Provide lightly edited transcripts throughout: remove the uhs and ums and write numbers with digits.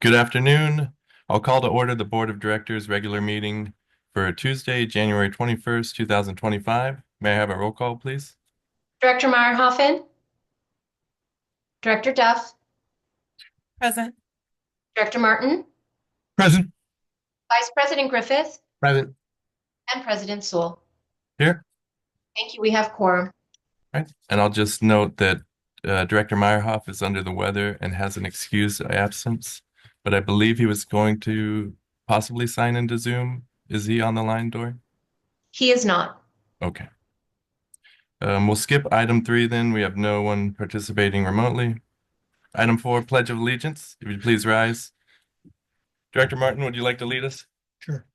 Good afternoon. I'll call to order the Board of Directors regular meeting for Tuesday, January 21st, 2025. May I have a roll call, please? Director Meyerhoffen, Director Duff, Present. Director Martin, Present. Vice President Griffith, Present. and President Sewell. Here. Thank you. We have quorum. Right. And I'll just note that Director Meyerhoff is under the weather and has an excused absence, but I believe he was going to possibly sign into Zoom. Is he on the line, Dory? He is not. Okay. We'll skip item 3 then. We have no one participating remotely. Item 4, Pledge of Allegiance. If you'd please rise. Director Martin, would you like to lead us? Sure.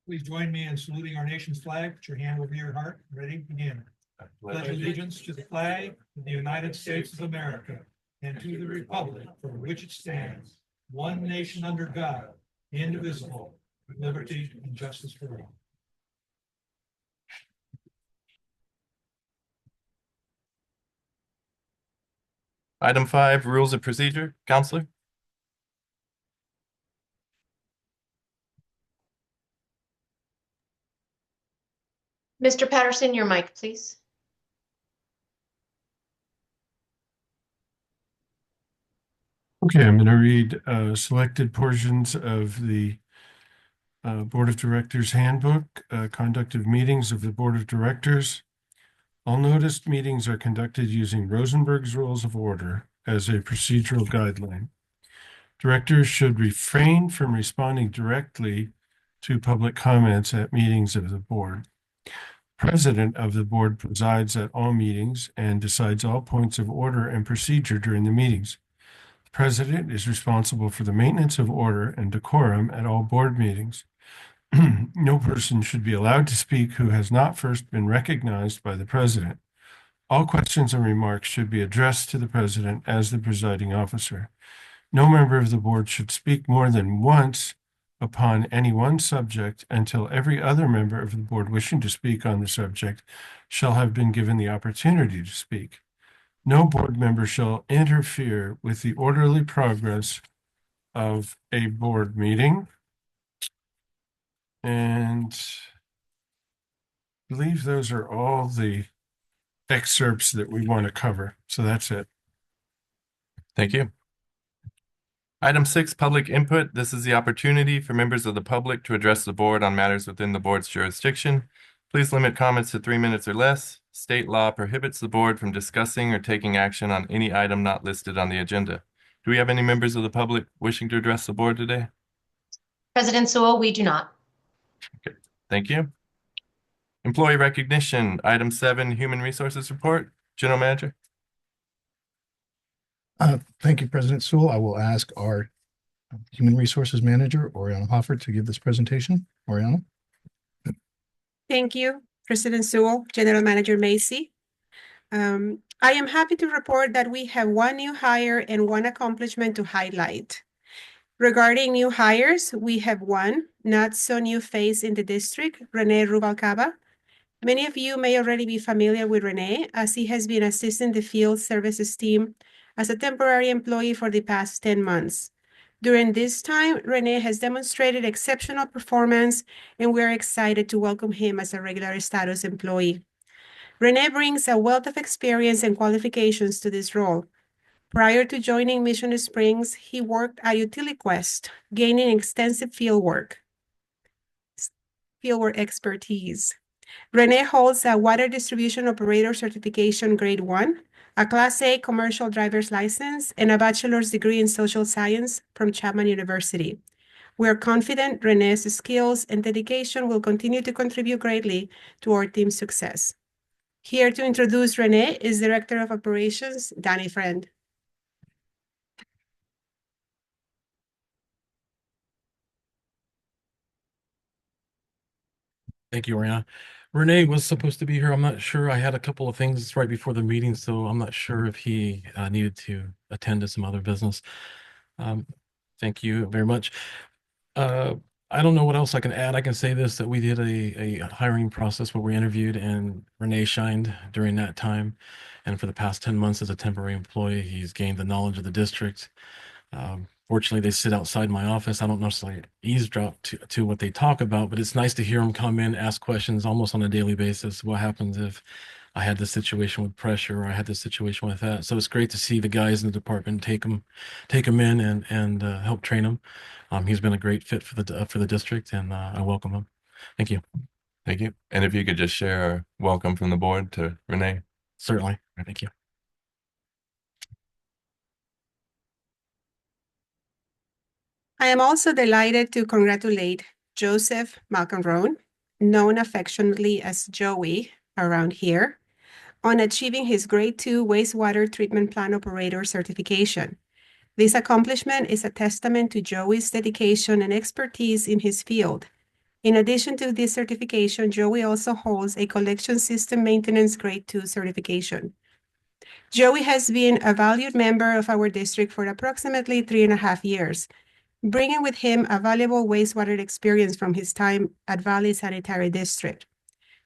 Please join me in saluting our nation's flag. Put your hand over your heart. Ready? Begin. Pledge allegiance to the flag of the United States of America and to the republic for which it stands, one nation under God, indivisible, with liberty and justice for all. Item 5, Rules of Procedure. Counselor? Mr. Patterson, your mic, please. Okay, I'm going to read selected portions of the Board of Directors Handbook, Conduct of Meetings of the Board of Directors. All noticed meetings are conducted using Rosenberg's Rules of Order as a procedural guideline. Directors should refrain from responding directly to public comments at meetings of the board. President of the board presides at all meetings and decides all points of order and procedure during the meetings. The president is responsible for the maintenance of order and decorum at all board meetings. No person should be allowed to speak who has not first been recognized by the president. All questions and remarks should be addressed to the president as the presiding officer. No member of the board should speak more than once upon any one subject until every other member of the board wishing to speak on the subject shall have been given the opportunity to speak. No board member shall interfere with the orderly progress of a board meeting. And I believe those are all the excerpts that we want to cover. So that's it. Thank you. Item 6, Public Input. This is the opportunity for members of the public to address the board on matters within the board's jurisdiction. Please limit comments to 3 minutes or less. State law prohibits the board from discussing or taking action on any item not listed on the agenda. Do we have any members of the public wishing to address the board today? President Sewell, we do not. Okay, thank you. Employee recognition. Item 7, Human Resources Report. General Manager. Thank you, President Sewell. I will ask our Human Resources Manager, Oriana Hoffert, to give this presentation. Oriana? Thank you, President Sewell, General Manager Macy. I am happy to report that we have one new hire and one accomplishment to highlight. Regarding new hires, we have one not so new face in the district, Rene Rubalcaba. Many of you may already be familiar with Rene, as he has been assisting the field services team as a temporary employee for the past 10 months. During this time, Rene has demonstrated exceptional performance, and we are excited to welcome him as a regular status employee. Rene brings a wealth of experience and qualifications to this role. Prior to joining Mission Springs, he worked at UtiliQuest, gaining extensive fieldwork expertise. Rene holds a Water Distribution Operator Certification Grade 1, a Class A commercial driver's license, and a bachelor's degree in social science from Chapman University. We are confident Rene's skills and dedication will continue to contribute greatly to our team's success. Here to introduce Rene is Director of Operations, Danny Friend. Thank you, Oriana. Renee was supposed to be here. I'm not sure. I had a couple of things right before the meeting, so I'm not sure if he needed to attend to some other business. Thank you very much. I don't know what else I can add. I can say this, that we did a hiring process where we interviewed and Renee shined during that time. And for the past 10 months as a temporary employee, he's gained the knowledge of the district. Fortunately, they sit outside my office. I don't necessarily eavesdrop to what they talk about, but it's nice to hear them come in, ask questions almost on a daily basis. What happens if I had this situation with pressure or I had this situation with that? So it's great to see the guys in the department take them in and help train them. He's been a great fit for the district, and I welcome him. Thank you. Thank you. And if you could just share our welcome from the board to Renee. Certainly. Thank you. I am also delighted to congratulate Joseph Malcolm, known affectionately as Joey around here, on achieving his Grade 2 wastewater treatment plant operator certification. This accomplishment is a testament to Joey's dedication and expertise in his field. In addition to this certification, Joey also holds a collection system maintenance Grade 2 certification. Joey has been a valued member of our district for approximately 3.5 years, bringing with him a valuable wastewater experience from his time at Valley Sanitary District.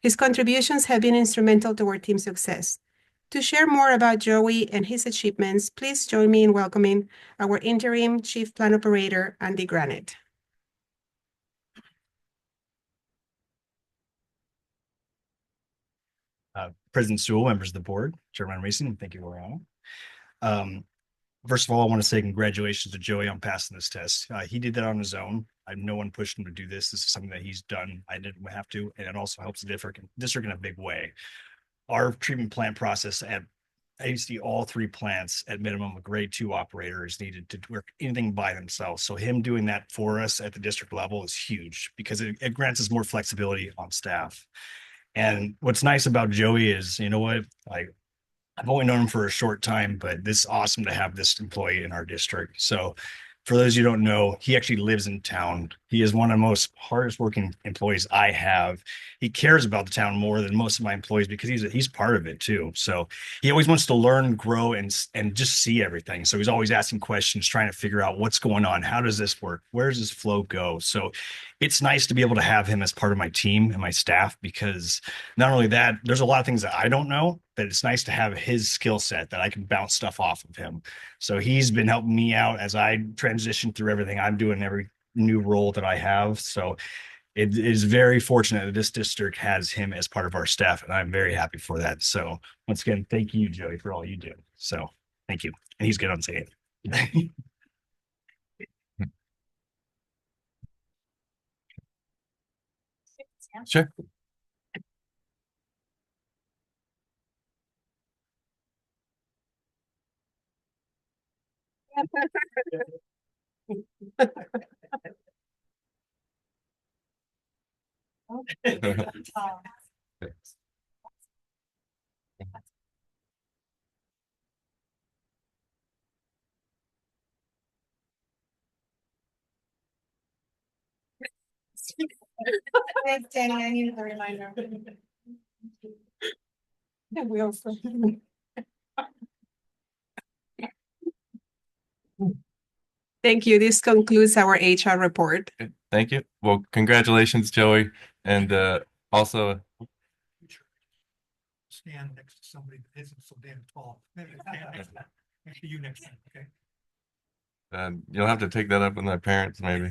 His contributions have been instrumental to our team's success. To share more about Joey and his achievements, please join me in welcoming our interim Chief Plant Operator, Andy Granite. President Sewell, members of the board, Chairman Mason, thank you, Laurel. First of all, I want to say congratulations to Joey on passing this test. He did that on his own. No one pushed him to do this. This is something that he's done. I didn't have to, and it also helps the district in a big way. Our treatment plant process at ASD, all 3 plants at minimum, a Grade 2 operator is needed to work anything by themselves. So him doing that for us at the district level is huge because it grants us more flexibility on staff. And what's nice about Joey is, you know what, I've only known him for a short time, but this is awesome to have this employee in our district. So for those you don't know, he actually lives in town. He is one of the most hardest working employees I have. He cares about the town more than most of my employees because he's part of it too. So he always wants to learn, grow, and just see everything. So he's always asking questions, trying to figure out what's going on. How does this work? Where does this flow go? So it's nice to be able to have him as part of my team and my staff because not only that, there's a lot of things that I don't know, that it's nice to have his skill set that I can bounce stuff off of him. So he's been helping me out as I transition through everything I'm doing, every new role that I have. So it is very fortunate that this district has him as part of our staff, and I'm very happy for that. So once again, thank you, Joey, for all you do. So thank you. And he's good on saying it. Sure. Thanks, Danny. I needed the reminder. And we also. Thank you. This concludes our HR report. Thank you. Well, congratulations, Joey. And also, Stand next to somebody that isn't so damn tall. Maybe stand next to you next time, okay? you'll have to take that up with my parents, maybe.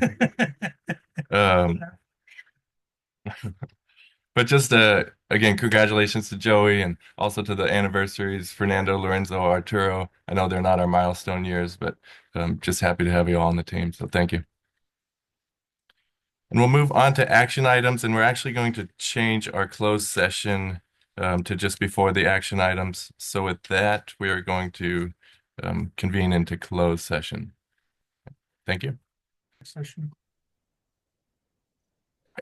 Um, but just again, congratulations to Joey and also to the anniversaries, Fernando, Lorenzo, Arturo. I know they're not our milestone years, but just happy to have you all on the team. So thank you. And we'll move on to action items, and we're actually going to change our closed session to just before the action items. So with that, we are going to convene into closed session. Thank you. Session.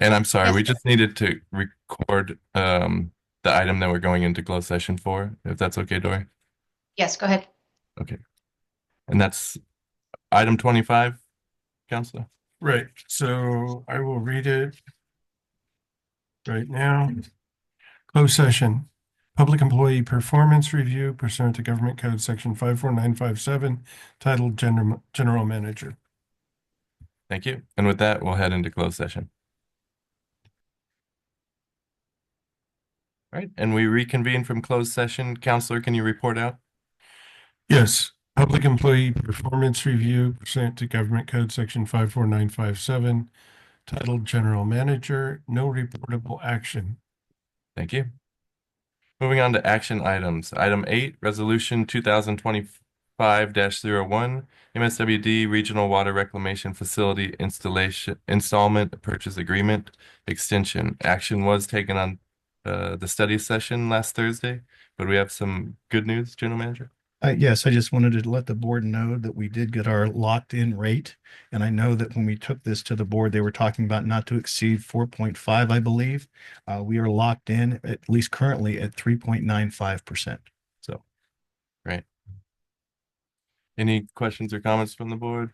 And I'm sorry, Yes. we just needed to record the item that we're going into closed session for, if that's okay, Dory. Yes, go ahead. Okay. And that's item 25, Counselor. Right, so I will read it right now. Closed session, public employee performance review pursuant to Government Code Section 54957, titled General Manager. Thank you. And with that, we'll head into closed session. All right, and we reconvene from closed session. Counselor, can you report out? Yes, public employee performance review pursuant to Government Code Section 54957, titled General Manager, no reportable action. Thank you. Moving on to action items. Item 8, Resolution 2025-01, MSWD Regional Water Reclamation Facility Installment Purchase Agreement Extension. Action was taken on the study session last Thursday, but we have some good news, General Manager. Yes, I just wanted to let the board know that we did get our locked-in rate. And I know that when we took this to the board, they were talking about not to exceed 4.5, I believe. We are locked in, at least currently, at 3.95%. So. Great. Any questions or comments from the board?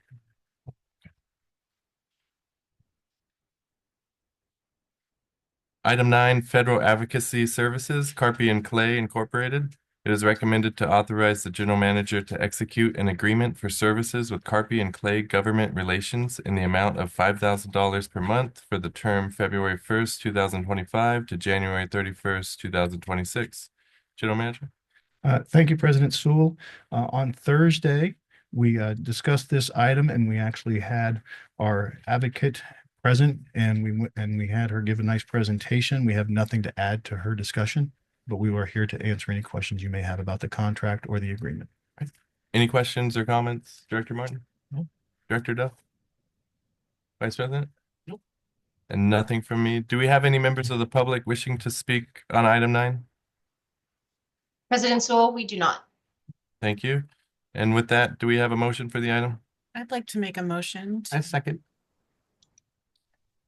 Item 9, Federal Advocacy Services, Carpy and Clay Incorporated. It is recommended to authorize the general manager to execute an agreement for services with Carpy and Clay Government Relations in the amount of $5,000 per month for the term February 1st, 2025 to January 31st, 2026. General Manager? Thank you, President Sewell. On Thursday, we discussed this item and we actually had our advocate present and we had her give a nice presentation. We have nothing to add to her discussion, but we are here to answer any questions you may have about the contract or the agreement. Any questions or comments, Director Martin? No. Director Duff? Vice President? Nope. And nothing from me. Do we have any members of the public wishing to speak on item 9? President Sewell, we do not. Thank you. And with that, do we have a motion for the item? I'd like to make a motion. second.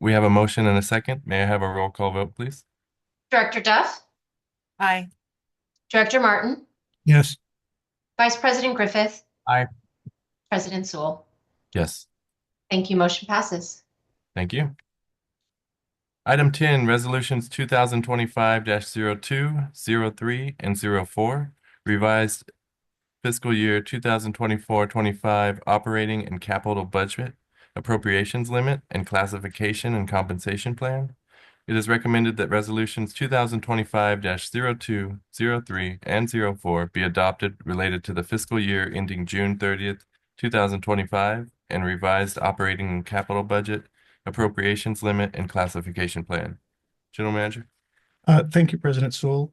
We have a motion and a second. May I have a roll call vote, please? Director Duff, Aye. Director Martin, Yes. Vice President Griffith. Aye. President Sewell. Yes. Thank you. Motion passes. Thank you. Item 10, Resolutions 2025-02, 03, and 04, revised fiscal year 2024-25 operating and capital budget, appropriations limit, and classification and compensation plan. It is recommended that resolutions 2025-02, 03, and 04 be adopted related to the fiscal year ending June 30th, 2025, and revised operating and capital budget, appropriations limit, and classification plan. General Manager? Thank you, President Sewell.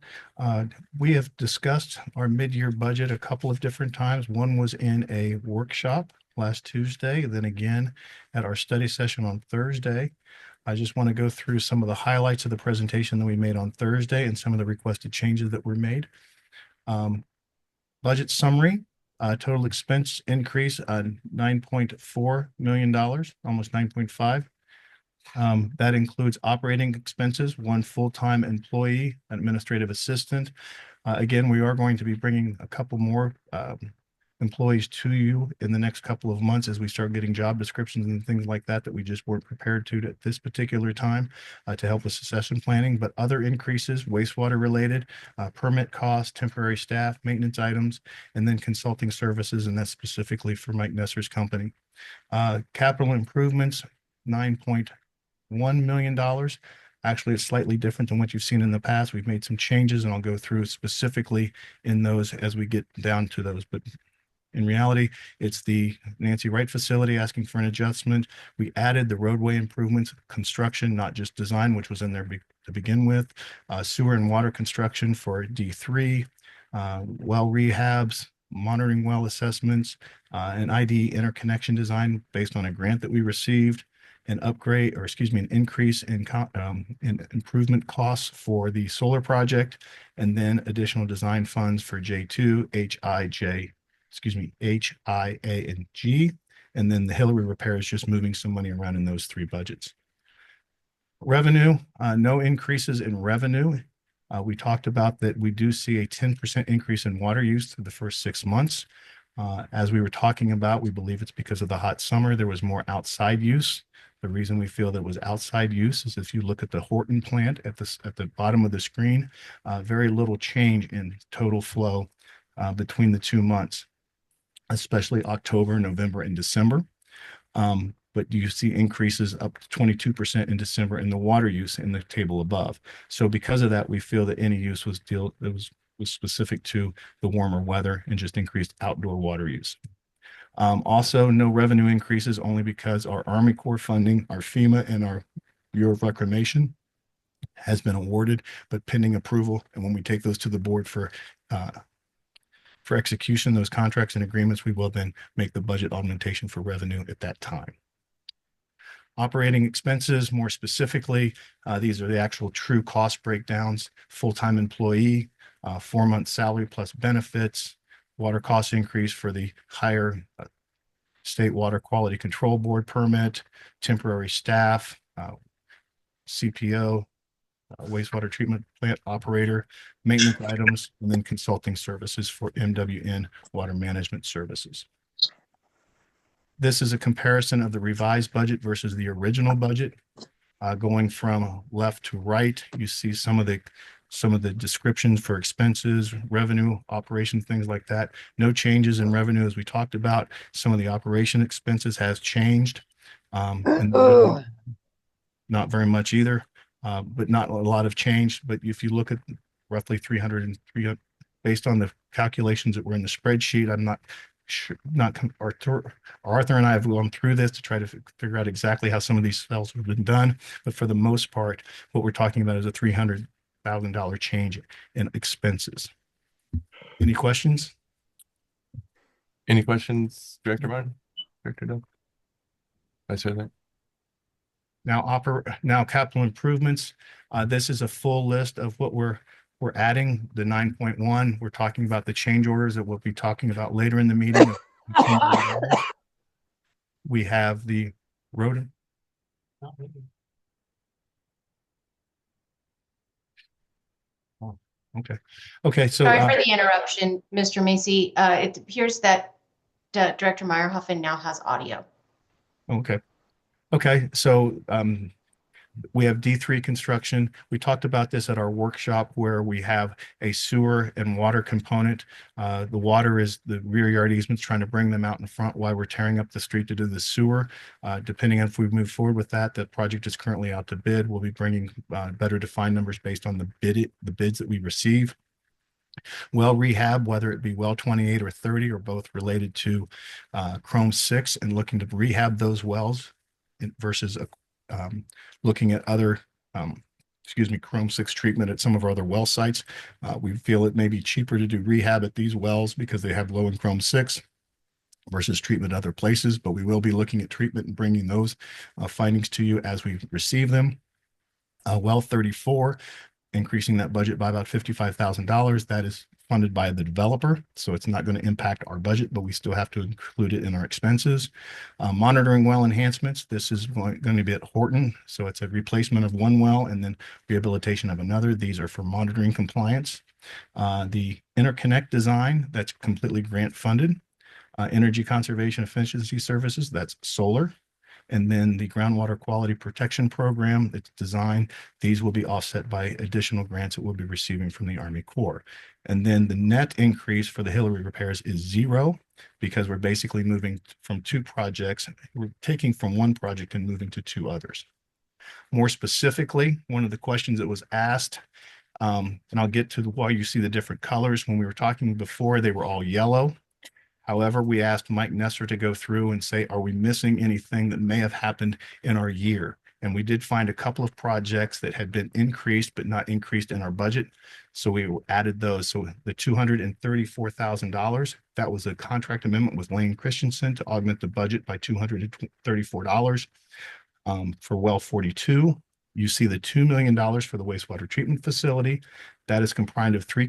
We have discussed our mid-year budget a couple of different times. One was in a workshop last Tuesday, then again at our study session on Thursday. I just want to go through some of the highlights of the presentation that we made on Thursday and some of the requested changes that were made. Budget summary, total expense increase on $9.4 million, almost 9.5. That includes operating expenses, one full-time employee, an administrative assistant. Again, we are going to be bringing a couple more employees to you in the next couple of months as we start getting job descriptions and things like that that we just weren't prepared to at this particular time to help with succession planning. But other increases, wastewater related, permit costs, temporary staff, maintenance items, and then consulting services, and that's specifically for Mike Nesser's company. Capital improvements, $9.1 million. Actually, it's slightly different than what you've seen in the past. We've made some changes and I'll go through specifically in those as we get down to those. But in reality, it's the Nancy Wright facility asking for an adjustment. We added the roadway improvements, construction, not just design, which was in there to begin with. Sewer and water construction for D3, well rehabs, monitoring well assessments, an ID interconnection design based on a grant that we received, an increase in improvement costs for the solar project, and then additional design funds for J2, H, I, A, and G. And then the Hillary repair is just moving some money around in those three budgets. Revenue, no increases in revenue. We talked about that we do see a 10% increase in water use through the first 6 months. As we were talking about, we believe it's because of the hot summer. There was more outside use. The reason we feel that it was outside use is if you look at the Horton plant at the bottom of the screen, very little change in total flow between the 2 months, especially October, November, and December. but you see increases up to 22% in December in the water use in the table above. So because of that, we feel that any use was specific to the warmer weather and just increased outdoor water use. Also, no revenue increases only because our Army Corps funding, our FEMA, and our Bureau of Reclamation has been awarded, but pending approval. And when we take those to the board for execution, those contracts and agreements, we will then make the budget augmentation for revenue at that time. Operating expenses, more specifically, these are the actual true cost breakdowns: full-time employee, 4-month salary plus benefits, water cost increase for the higher State Water Quality Control Board permit, temporary staff, CPO, wastewater treatment plant operator, maintenance items, and then consulting services for MWN water management services. This is a comparison of the revised budget versus the original budget. Going from left to right, you see some of the descriptions for expenses, revenue, operation, things like that. No changes in revenue as we talked about. Some of the operation expenses has changed. And not very much either, but not a lot of change. But if you look at roughly 300 based on the calculations that were in the spreadsheet, I'm not sure, Arthur and I have gone through this to try to figure out exactly how some of these cells have been done. But for the most part, what we're talking about is a $300,000 change in expenses. Any questions? Any questions, Director Martin? Director Doug? Vice President? Now capital improvements. This is a full list of what we're adding. The 9.1, we're talking about the change orders that we'll be talking about later in the meeting. We have the road. Oh, okay. So Sorry for the interruption, Mr. Macy. It appears that Director Meyerhoffen now has audio. Okay. So we have D3 construction. We talked about this at our workshop where we have a sewer and water component. The water is the rear yard easements, trying to bring them out in front while we're tearing up the street to do the sewer. Depending on if we move forward with that, the project is currently out to bid. We'll be bringing better defined numbers based on the bids that we receive. Well rehab, whether it be well 28 or 30, or both related to Chrome 6 and looking to rehab those wells versus looking at other, Chrome 6 treatment at some of our other well sites. We feel it may be cheaper to do rehab at these wells because they have low in Chrome 6 versus treatment other places, but we will be looking at treatment and bringing those findings to you as we receive them. Well 34, increasing that budget by about $55,000. That is funded by the developer, so it's not going to impact our budget, but we still have to include it in our expenses. Monitoring well enhancements. This is going to be at Horton, so it's a replacement of one well and then rehabilitation of another. These are for monitoring compliance. The interconnect design, that's completely grant funded. Energy conservation efficiency services, that's solar. And then the groundwater quality protection program that's designed, these will be offset by additional grants that we'll be receiving from the Army Corps. And then the net increase for the Hillary repairs is 0 because we're basically moving from 2 projects. We're taking from one project and moving to 2 others. More specifically, one of the questions that was asked, and I'll get to why you see the different colors. When we were talking before, they were all yellow. However, we asked Mike Nesser to go through and say, are we missing anything that may have happened in our year? And we did find a couple of projects that had been increased, but not increased in our budget. So we added those. So the $234,000, that was a contract amendment with Lane Christensen to augment the budget by $234. For well 42, you see the $2 million for the wastewater treatment facility. That is comprised of 2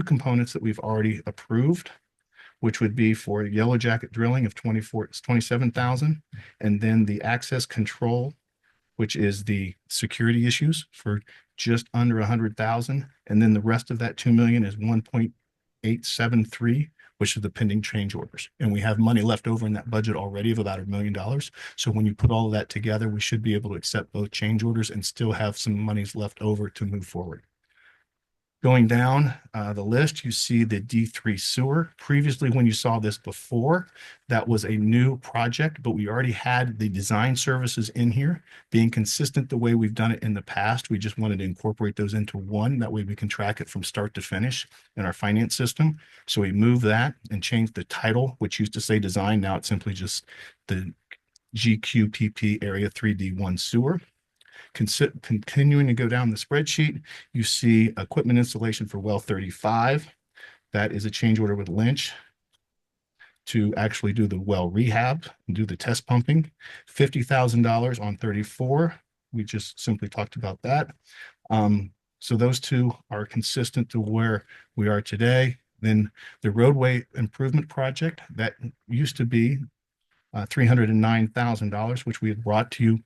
components that we've already approved, which would be for Yellow Jacket drilling of 27,000, and then the access control, which is the security issues, for just under 100,000, and then the rest of that 2 million is 1.873, which is the pending change orders. And we have money left over in that budget already of about $1 million. So when you put all of that together, we should be able to accept both change orders and still have some monies left over to move forward. Going down the list, you see the D3 sewer. Previously, when you saw this before, that was a new project, but we already had the design services in here. Being consistent the way we've done it in the past, we just wanted to incorporate those into one. That way we can track it from start to finish in our finance system. So we moved that and changed the title, which used to say design. Now it's simply just the GQPP Area 3D1 sewer. Continuing to go down the spreadsheet, you see equipment installation for well 35. That is a change order with Lynch to actually do the well rehab and do the test pumping. $50,000 on 34. We just simply talked about that. So those two are consistent to where we are today. Then the roadway improvement project that used to be $309,000, which we had brought to you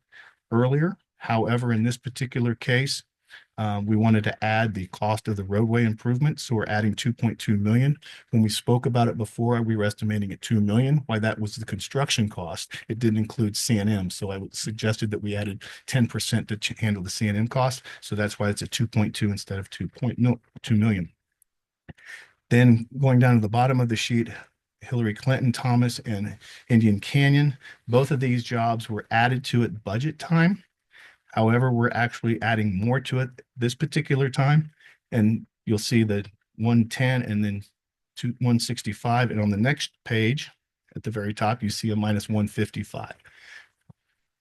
earlier. However, in this particular case, we wanted to add the cost of the roadway improvement. So we're adding 2.2 million. When we spoke about it before, we were estimating at 2 million. Why that was the construction cost. It didn't include C&M. So I suggested that we added 10% to handle the C&M cost. So that's why it's a 2.2 instead of 2 million. Then going down to the bottom of the sheet, Hillary Clinton, Thomas, and Indian Canyon. Both of these jobs were added to at budget time. However, we're actually adding more to it this particular time. And you'll see that 110 and then 165. And on the next page at the very top, you see a minus 155.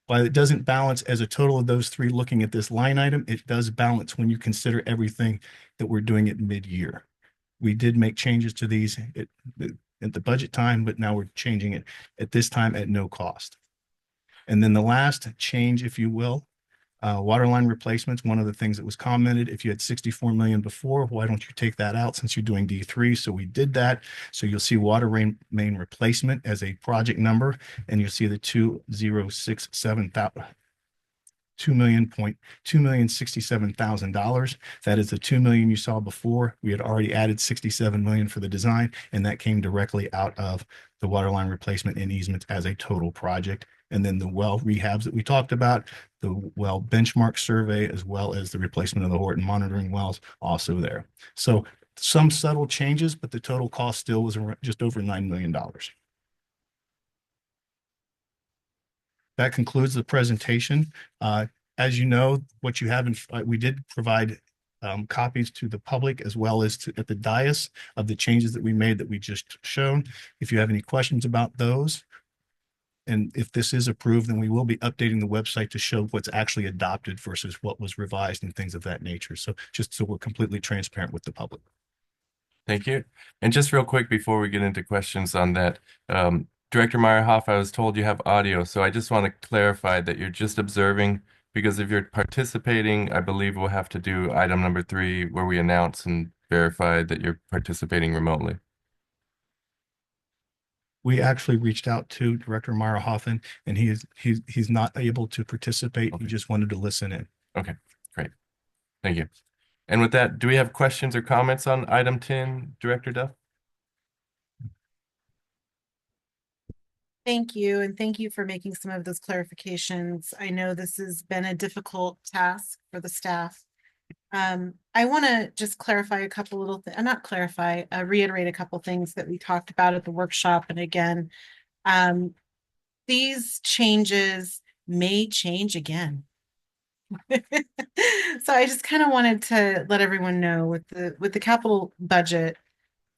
While it doesn't balance as a total of those three looking at this line item, it does balance when you consider everything that we're doing at mid-year. We did make changes to these at the budget time, but now we're changing it at this time at no cost. And then the last change, if you will, water line replacements. One of the things that was commented, if you had 64 million before, why don't you take that out since you're doing D3? So we did that. So you'll see water main replacement as a project number, and you'll see the 2,067,000. That is the 2 million you saw before. We had already added 67 million for the design, and that came directly out of the water line replacement and easements as a total project. And then the well rehabs that we talked about, the well benchmark survey, as well as the replacement of the Horton monitoring wells also there. So some subtle changes, but the total cost still was just over $9 million. That concludes the presentation. As you know, what you have we did provide copies to the public as well as at the dais of the changes that we made that we just shown. If you have any questions about those, and if this is approved, then we will be updating the website to show what's actually adopted versus what was revised and things of that nature. So just so we're completely transparent with the public. Thank you. And just real quick before we get into questions on that, Director Meyerhoff, I was told you have audio, so I just want to clarify that you're just observing, because if you're participating, I believe we'll have to do item number 3 where we announce and verify that you're participating remotely. We actually reached out to Director Meyerhoff, and he's not able to participate. Okay. He just wanted to listen in. Okay, great. Thank you. And with that, do we have questions or comments on item 10, Director Duff? Thank you, and thank you for making some of those clarifications. I know this has been a difficult task for the staff. I want to just clarify a couple little things, reiterate a couple things that we talked about at the workshop. And again, these changes may change again. So I just kind of wanted to let everyone know with the capital budget,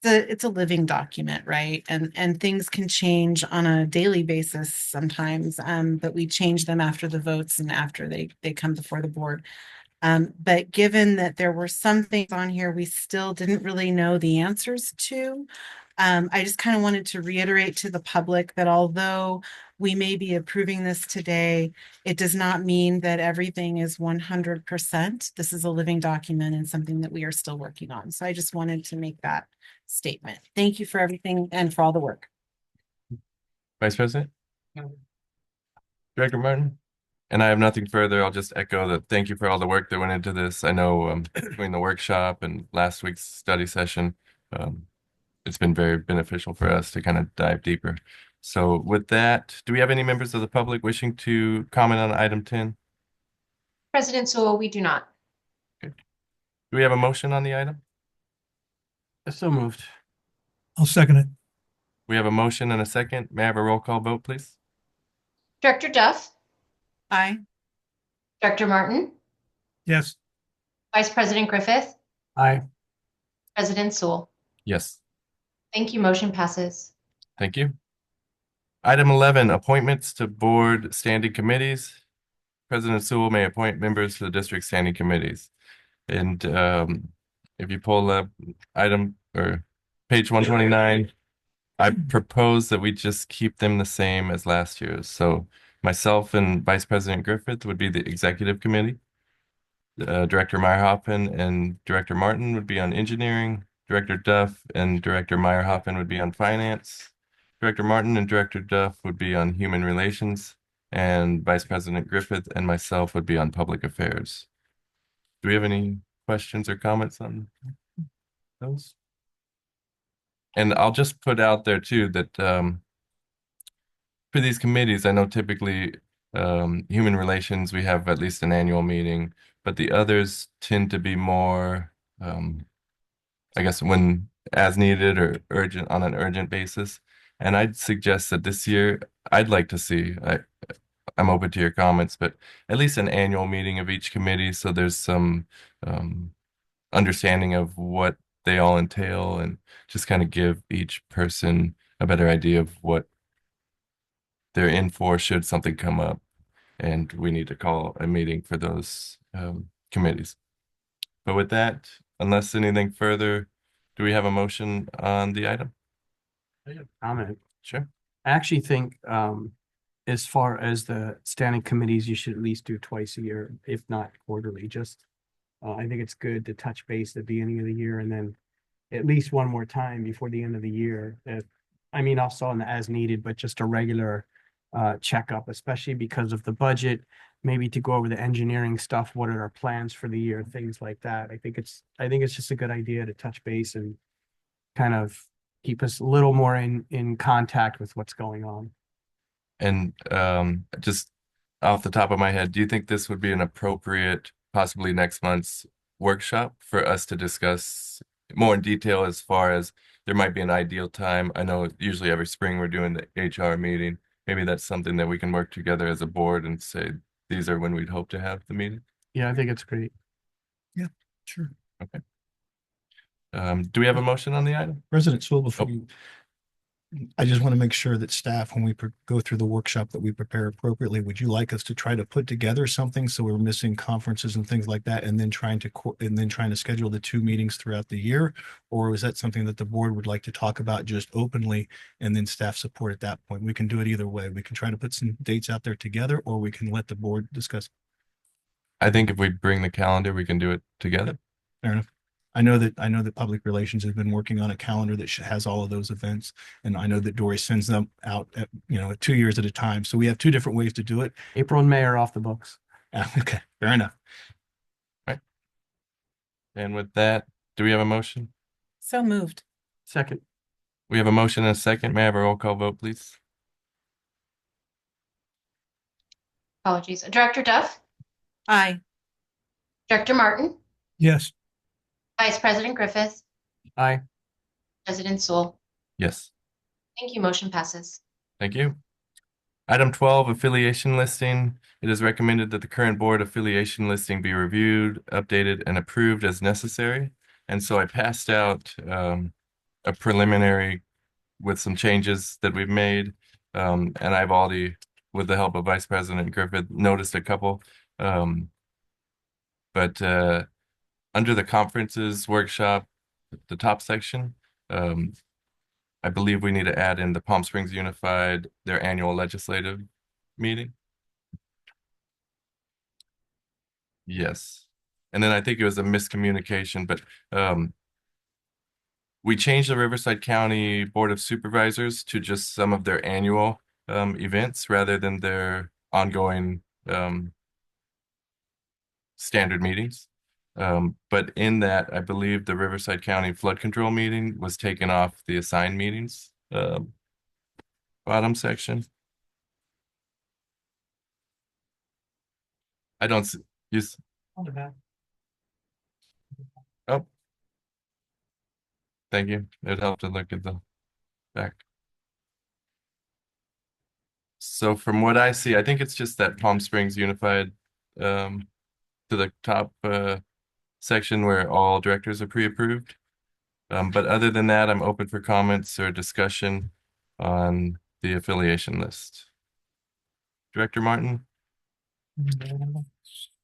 it's a living document, right? And things can change on a daily basis sometimes, but we change them after the votes and after they come before the board. But given that there were some things on here we still didn't really know the answers to, I just kind of wanted to reiterate to the public that although we may be approving this today, it does not mean that everything is 100%. This is a living document and something that we are still working on. So I just wanted to make that statement. Thank you for everything and for all the work. Vice President? Director Martin? And I have nothing further. I'll just echo that. Thank you for all the work that went into this. I know between the workshop and last week's study session, it's been very beneficial for us to kind of dive deeper. So with that, do we have any members of the public wishing to comment on item 10? President Sewell, we do not. Okay. Do we have a motion on the item? So moved. I'll second it. We have a motion and a second. May I have a roll call vote, please? Director Duff, Aye. Director Martin, Yes. Vice President Griffith, Aye. President Sewell. Yes. Thank you. Motion passes. Thank you. Item 11, appointments to board standing committees. President Sewell may appoint members to the district standing committees. And if you pull up item or page 129, I propose that we just keep them the same as last year's. So myself and Vice President Griffith would be the executive committee. Director Meyerhoffen and Director Martin would be on engineering. Director Duff and Director Meyerhoffen would be on finance. Director Martin and Director Duff would be on human relations. And Vice President Griffith and myself would be on public affairs. Do we have any questions or comments on those? And I'll just put out there too that for these committees, I know typically human relations, we have at least an annual meeting, but the others tend to be more, I guess, when as needed or urgent on an urgent basis. And I'd suggest that this year, I'd like to see, I'm open to your comments, but at least an annual meeting of each committee so there's some understanding of what they all entail and just kind of give each person a better idea of what they're in for should something come up and we need to call a meeting for those committees. But with that, unless anything further, do we have a motion on the item? Comment. Sure. I actually think, as far as the standing committees, you should at least do twice a year, if not quarterly, I think it's good to touch base at the beginning of the year and then at least one more time before the end of the year. Also on the as needed, but just a regular checkup, especially because of the budget, maybe to go over the engineering stuff. What are our plans for the year? Things like that. I think it's just a good idea to touch base and kind of keep us a little more in contact with what's going on. And just off the top of my head, do you think this would be an appropriate, possibly next month's workshop for us to discuss more in detail as far as there might be an ideal time? I know usually every spring we're doing the HR meeting. Maybe that's something that we can work together as a board and say, these are when we'd hope to have the meeting. Yeah, I think it's great. Yeah, sure. Okay. Do we have a motion on the item? President Sewell, before you, I just want to make sure that staff, when we go through the workshop, that we prepare appropriately. Would you like us to try to put together something so we're missing conferences and things like that, and then trying to schedule the 2 meetings throughout the year? Or is that something that the board would like to talk about just openly and then staff support at that point? We can do it either way. We can try to put some dates out there together, or we can let the board discuss. I think if we bring the calendar, we can do it together. Fair enough. I know that public relations has been working on a calendar that has all of those events. And I know that Dory sends them out at 2 years at a time. So we have 2 different ways to do it. April and May are off the books. Okay, fair enough. Right. And with that, do we have a motion? So moved. Second. We have a motion and a second. May I have a roll call vote, please? Apologies. Director Duff, Aye. Director Martin, Yes. Vice President Griffith, Aye. President Sewell. Yes. Thank you. Motion passes. Thank you. Item 12, affiliation listing. It is recommended that the current board affiliation listing be reviewed, updated, and approved as necessary. And so I passed out a preliminary with some changes that we've made. And I've already, with the help of Vice President Griffith, noticed a couple. But under the conferences workshop, the top section, I believe we need to add in the Palm Springs Unified, their annual legislative meeting. Yes. And then I think it was a miscommunication, but we changed the Riverside County Board of Supervisors to just some of their annual events rather than their ongoing standard meetings. But in that, I believe the Riverside County Flood Control meeting was taken off the assigned meetings bottom section. I don't see use. On the back. Oh, Thank you. It'd help to look at the back. So from what I see, I think it's just that Palm Springs Unified to the top section where all directors are pre-approved. But other than that, I'm open for comments or discussion on the affiliation list. Director Martin?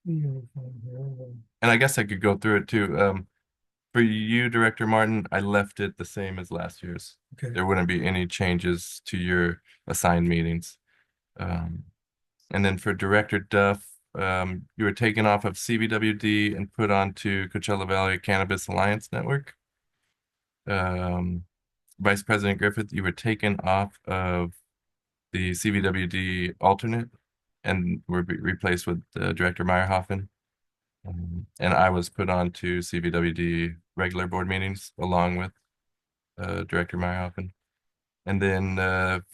And I guess I could go through it too. For you, Director Martin, I left it the same as last year's. Okay. There wouldn't be any changes to your assigned meetings. And then for Director Duff, you were taken off of CVWD and put onto Coachella Valley Cannabis Alliance Network. Vice President Griffith, you were taken off of the CVWD alternate and were replaced with Director Meyerhoffen. And I was put on to CVWD regular board meetings along with Director Meyerhoffen. And then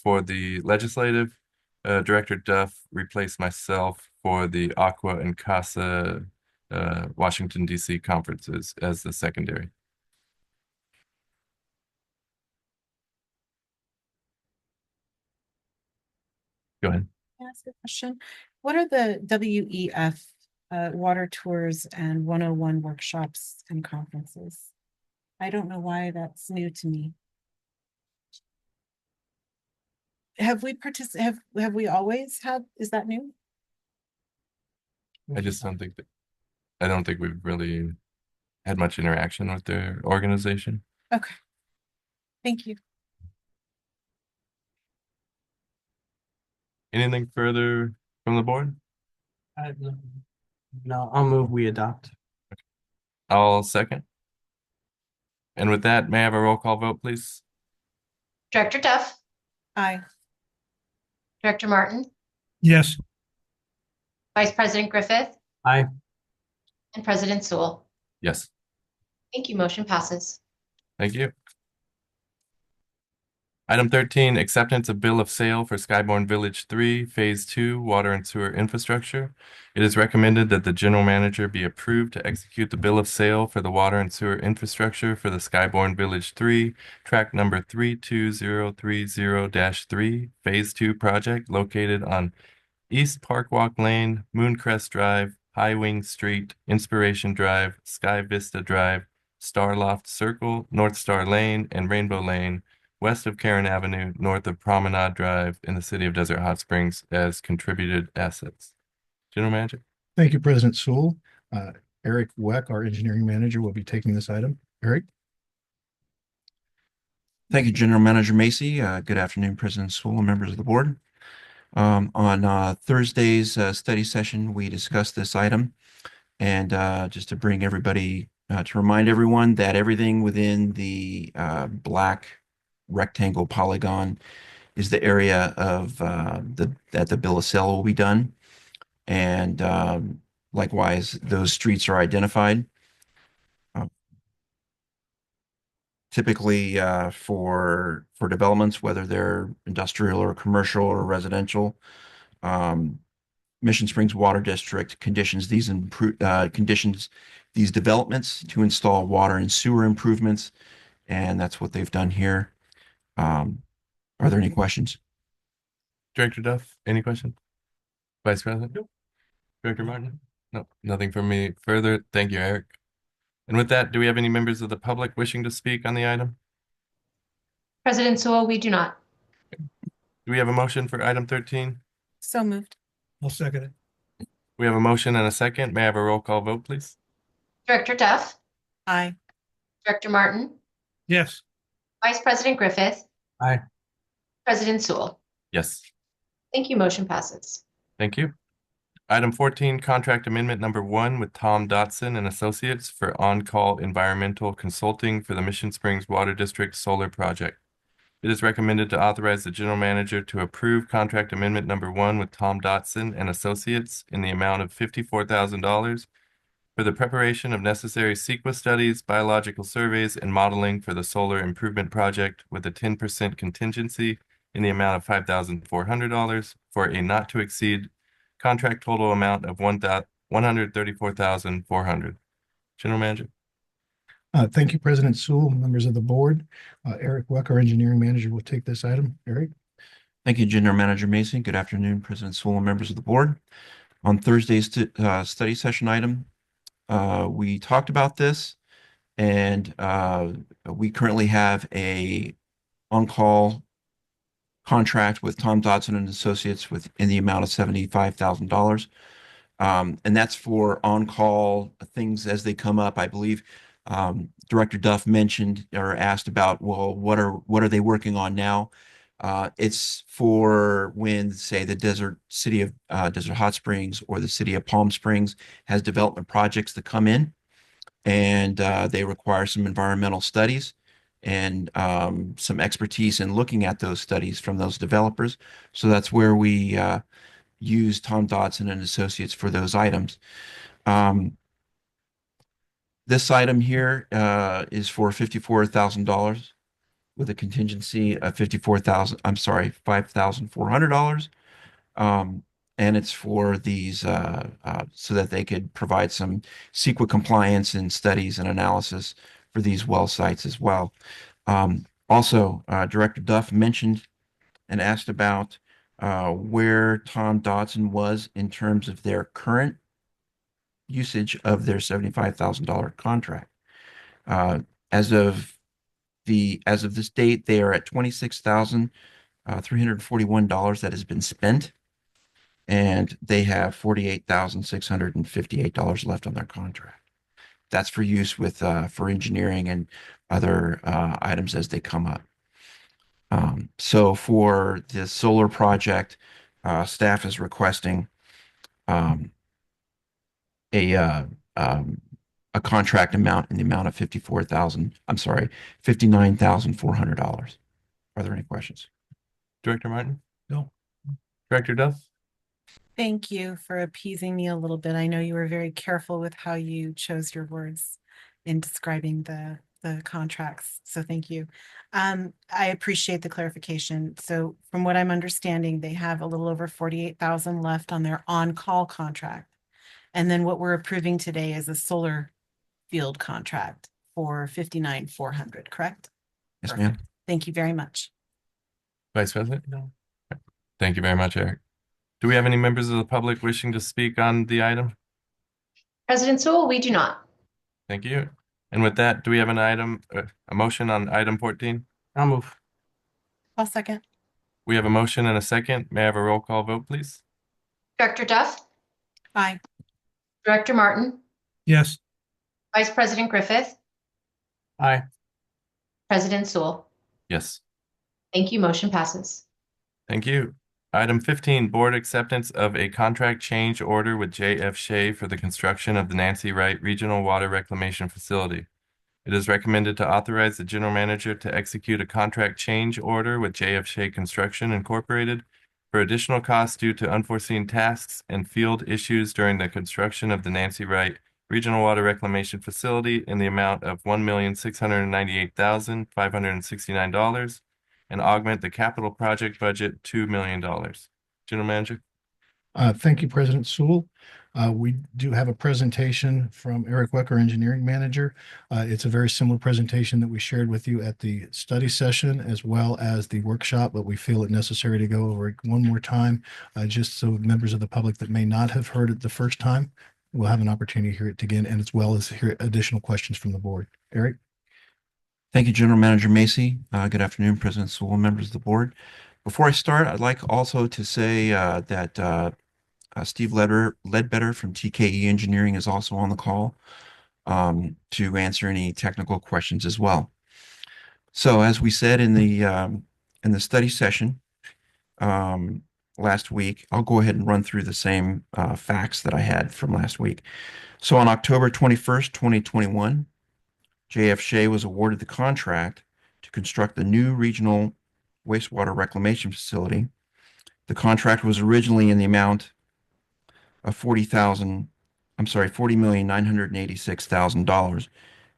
for the legislative, Director Duff replaced myself for the Aqua and Casa Washington, D.C. conferences as the secondary. Go ahead. Can I ask a question? What are the WEF water tours and 101 workshops and conferences? I don't know why that's new to me. Have we have we always had, is that new? I just don't think that, I don't think we've really had much interaction with their organization. Okay. Thank you. Anything further from the board? No, I'll move, we adopt. I'll second. And with that, may I have a roll call vote, please? Director Duff, Aye. Director Martin, Yes. Vice President Griffith, Aye. and President Sewell. Yes. Thank you. Motion passes. Thank you. Item 13, acceptance of bill of sale for Skyborn Village 3, Phase 2, water and sewer infrastructure. It is recommended that the general manager be approved to execute the bill of sale for the water and sewer infrastructure for the Skyborn Village 3, track number 32030-3, Phase 2 project located on East Park Walk Lane, Mooncrest Drive, High Wing Street, Inspiration Drive, Sky Vista Drive, Starloft Circle, North Star Lane, and Rainbow Lane, west of Karen Avenue, north of Promenade Drive in the city of Desert Hot Springs as contributed assets. General Manager? Thank you, President Sewell. Eric Weck, our engineering manager, will be taking this item. Eric? Thank you, General Manager Macy. Good afternoon, President Sewell and members of the board. On Thursday's study session, we discussed this item. And just to bring everybody, to remind everyone that everything within the black rectangle polygon is the area of that the bill of sale will be done. And likewise, those streets are identified. Typically for developments, whether they're industrial or commercial or residential, Mission Springs Water District conditions these developments to install water and sewer improvements, and that's what they've done here. Are there any questions? Director Duff, any questions? Vice President? No. Director Martin? No, nothing from me further. Thank you, Eric. And with that, do we have any members of the public wishing to speak on the item? President Sewell, we do not. Do we have a motion for item 13? So moved. I'll second it. We have a motion and a second. May I have a roll call vote, please? Director Duff, Aye. Director Martin, Yes. Vice President Griffith. Aye. President Sewell. Yes. Thank you. Motion passes. Thank you. Item 14, contract amendment number 1 with Tom Dotson and Associates for on-call environmental consulting for the Mission Springs Water District Solar Project. It is recommended to authorize the general manager to approve contract amendment number 1 with Tom Dotson and Associates in the amount of $54,000 for the preparation of necessary CEQA studies, biological surveys, and modeling for the solar improvement project with a 10% contingency in the amount of $5,400 for a not to exceed contract total amount of $134,400. General Manager? Thank you, President Sewell, members of the board. Eric Weck, our engineering manager, will take this item. Eric? Thank you, General Manager Mason. Good afternoon, President Sewell and members of the board. On Thursday's study session item, we talked about this, and we currently have a on-call contract with Tom Dodson and Associates in the amount of $75,000. And that's for on-call things as they come up. I believe Director Duff mentioned or asked about, well, what are they working on now? It's for when, say, the city of Desert Hot Springs or the city of Palm Springs has development projects that come in, and they require some environmental studies and some expertise in looking at those studies from those developers. So that's where we use Tom Dodson and Associates for those items. This item here is for $54,000 with a contingency of $5,400. And it's for these so that they could provide some CEQA compliance and studies and analysis for these well sites as well. Also, Director Duff mentioned and asked about where Tom Dodson was in terms of their current usage of their $75,000 contract. As of this date, they are at $26,341 that has been spent, and they have $48,658 left on their contract. That's for use for engineering and other items as they come up. So for the solar project, staff is requesting a contract amount in the amount of $59,400. Are there any questions? Director Martin? No. Director Duff? Thank you for appeasing me a little bit. I know you were very careful with how you chose your words in describing the contracts, so thank you. I appreciate the clarification. So from what I'm understanding, they have a little over 48,000 left on their on-call contract. And then what we're approving today is a solar field contract for 59,400, correct? Yes, ma'am. Thank you very much. Vice President? No. Thank you very much, Eric. Do we have any members of the public wishing to speak on the item? President Sewell, we do not. Thank you. And with that, do we have a motion on item 14? I'll move. I'll second. We have a motion and a second. May I have a roll call vote, please? Director Duff, Aye. Director Martin, Yes. Vice President Griffith, Aye. President Sewell. Yes. Thank you. Motion passes. Thank you. Item 15, board acceptance of a contract change order with J.F. Shea for the construction of the Nancy Wright Regional Water Reclamation Facility. It is recommended to authorize the general manager to execute a contract change order with J.F. Shea Construction Incorporated for additional costs due to unforeseen tasks and field issues during the construction of the Nancy Wright Regional Water Reclamation Facility in the amount of $1,698,569 and augment the capital project budget $2 million. General Manager? Thank you, President Sewell. We do have a presentation from Eric Wecker, engineering manager. It's a very similar presentation that we shared with you at the study session as well as the workshop, but we feel it necessary to go over it one more time, just so members of the public that may not have heard it the first time will have an opportunity to hear it again, and as well as hear additional questions from the board. Eric? Thank you, General Manager Macy. Good afternoon, President Sewell, members of the board. Before I start, I'd like also to say that Steve Ledbetter from TKE Engineering is also on the call to answer any technical questions as well. So as we said in the study session last week, I'll go ahead and run through the same facts that I had from last week. So on October 21st, 2021, J.F. Shea was awarded the contract to construct the new regional wastewater reclamation facility. The contract was originally in the amount of $40,986,000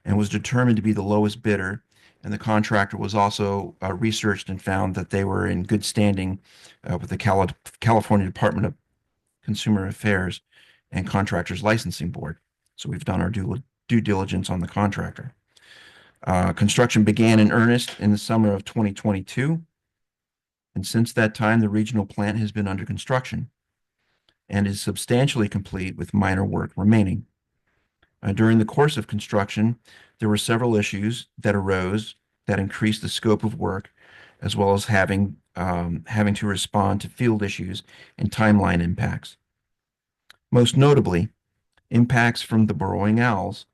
and was determined to be the lowest bidder. And the contractor was also researched and found that they were in good standing with the California Department of Consumer Affairs and Contractors Licensing Board. So we've done our due diligence on the contractor. Construction began in earnest in the summer of 2022. And since that time, the regional plant has been under construction and is substantially complete with minor work remaining. During the course of construction, there were several issues that arose that increased the scope of work, as well as having to respond to field issues and timeline impacts. Most notably, impacts from the burrowing owls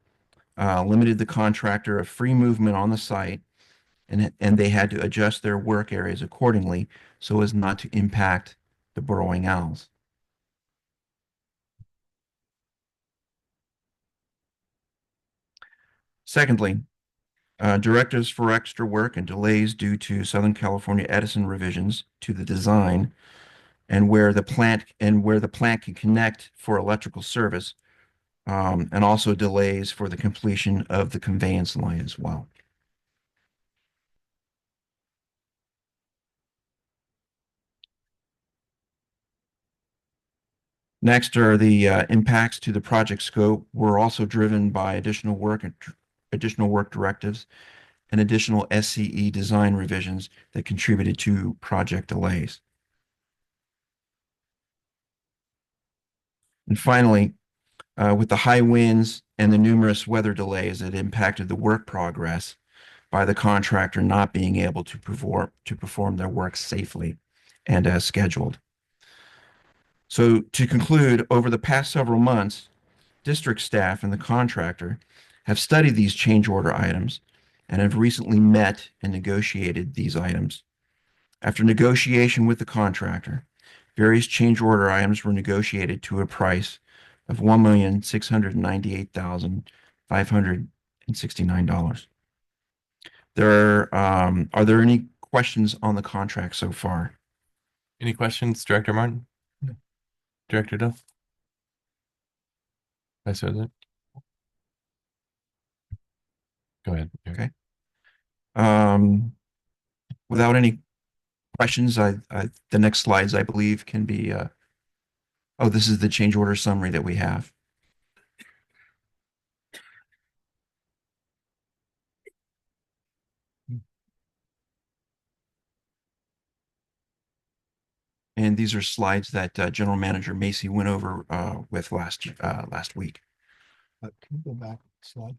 limited the contractor of free movement on the site, and they had to adjust their work areas accordingly so as not to impact the burrowing owls. Secondly, directives for extra work and delays due to Southern California Edison revisions to the design and where the plant can connect for electrical service, and also delays for the completion of the conveyance line as well. Next are the impacts to the project scope were also driven by additional work directives and additional SCE design revisions that contributed to project delays. And finally, with the high winds and the numerous weather delays that impacted the work progress by the contractor not being able to perform their work safely and as scheduled. So to conclude, over the past several months, district staff and the contractor have studied these change order items and have recently met and negotiated these items. After negotiation with the contractor, various change order items were negotiated to a price of $1,698,569. Are there any questions on the contract so far? Any questions, Director Martin? No. Director Duff? Vice President? Go ahead. Okay. Without any questions, the next slides, I believe, can be, oh, this is the change order summary that we have. And these are slides that General Manager Macy went over with last week. Can you go back a slide?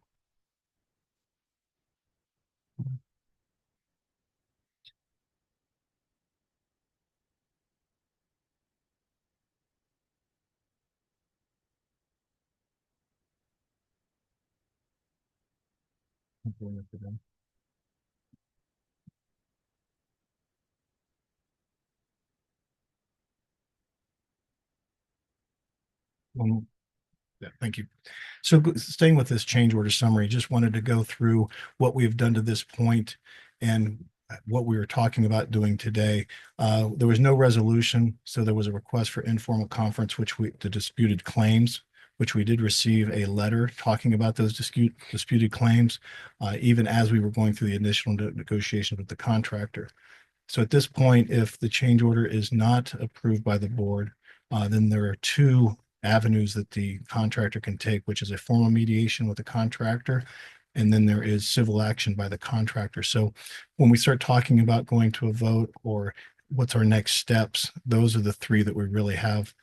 Yeah, thank you. So staying with this change order summary, just wanted to go through what we've done to this point and what we were talking about doing today. There was no resolution, so there was a request for informal conference, the disputed claims, which we did receive a letter talking about those disputed claims, even as we were going through the initial negotiations with the contractor. So at this point, if the change order is not approved by the board, then there are two avenues that the contractor can take, which is a formal mediation with the contractor, and then there is civil action by the contractor. So when we start talking about going to a vote or what's our next steps, those are the three that we really have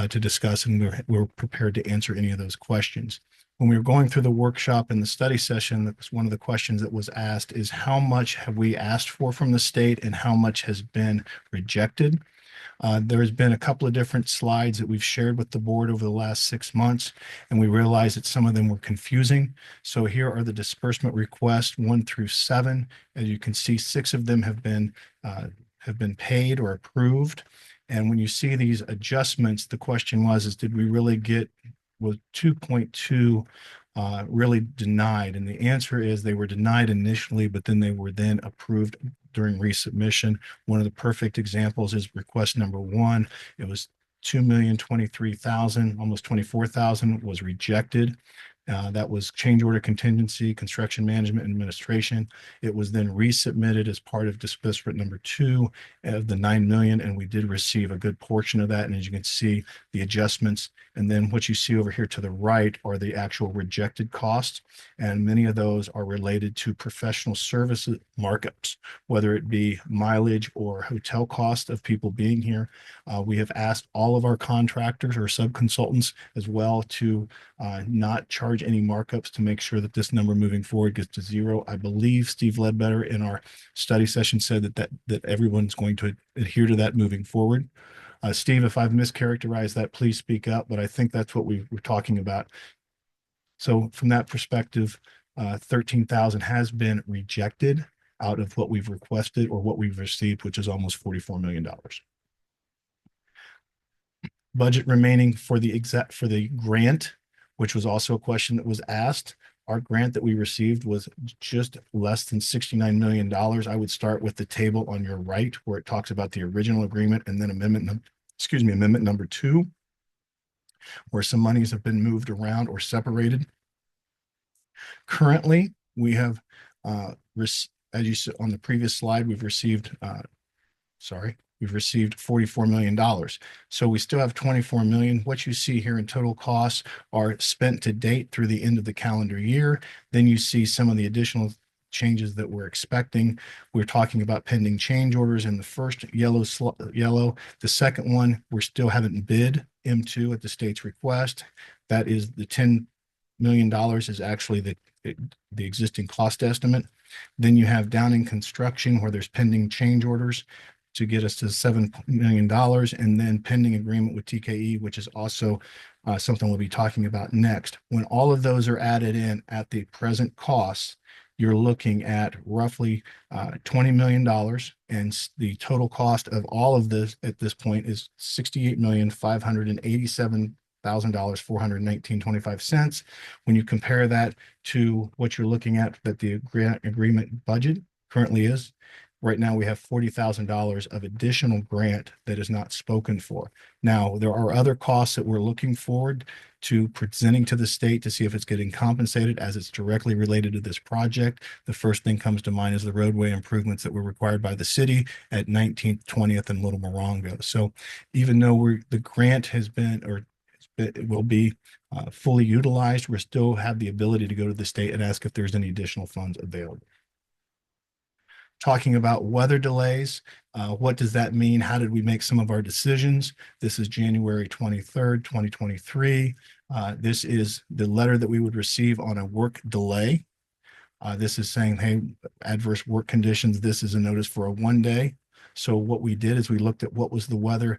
to discuss, and we're prepared to answer any of those questions. When we were going through the workshop and the study session, that was one of the questions that was asked is how much have we asked for from the state and how much has been rejected? There has been a couple of different slides that we've shared with the board over the last 6 months, and we realized that some of them were confusing. So here are the disbursement requests 1 through 7. As you can see, 6 of them have been paid or approved. And when you see these adjustments, the question was, did we really was 2.2 really denied? And the answer is they were denied initially, but then they were then approved during resubmission. One of the perfect examples is request number 1. It was $2,023,000, almost $24,000 was rejected. That was change order contingency, construction management and administration. It was then resubmitted as part of disbursement number 2 of the 9 million, and we did receive a good portion of that. And as you can see, the adjustments, and then what you see over here to the right are the actual rejected costs, and many of those are related to professional services markups, whether it be mileage or hotel cost of people being here. We have asked all of our contractors or sub-consultants as well to not charge any markups to make sure that this number moving forward gets to 0. I believe Steve Ledbetter in our study session said that everyone's going to adhere to that moving forward. Steve, if I've mischaracterized that, please speak up, but I think that's what we were talking about. So from that perspective, 13,000 has been rejected out of what we've requested or what we've received, which is almost $44 million. Budget remaining for the grant, which was also a question that was asked. Our grant that we received was just less than $69 million. I would start with the table on your right where it talks about the original agreement and then amendment number 2, where some monies have been moved around or separated. Currently, we have, as you saw on the previous slide, we've received $44 million. So we still have 24 million. What you see here in total costs are spent to date through the end of the calendar year. Then you see some of the additional changes that we're expecting. We're talking about pending change orders in the first yellow. The second one, we still haven't bid M2 at the state's request. That is the $10 million is actually the existing cost estimate. Then you have down in construction where there's pending change orders to get us to $7 million, and then pending agreement with TKE, which is also something we'll be talking about next. When all of those are added in at the present costs, you're looking at roughly $20 million, and the total cost of all of this at this point is $68,587,419.25. When you compare that to what you're looking at that the agreement budget currently is, right now we have $40,000 of additional grant that is not spoken for. Now, there are other costs that we're looking forward to presenting to the state to see if it's getting compensated as it's directly related to this project. The first thing comes to mind is the roadway improvements that were required by the city at 19th, 20th, and Little Morongo. So even though the grant has been, or it will be fully utilized, we still have the ability to go to the state and ask if there's any additional funds available. Talking about weather delays, what does that mean? How did we make some of our decisions? This is January 23rd, 2023. This is the letter that we would receive on a work delay. This is saying, hey, adverse work conditions. This is a notice for a 1 day. So what we did is we looked at what was the weather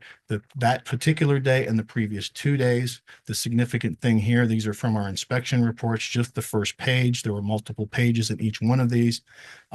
that particular day and the previous 2 days. The significant thing here, these are from our inspection reports, just the first page. There were multiple pages in each one of these.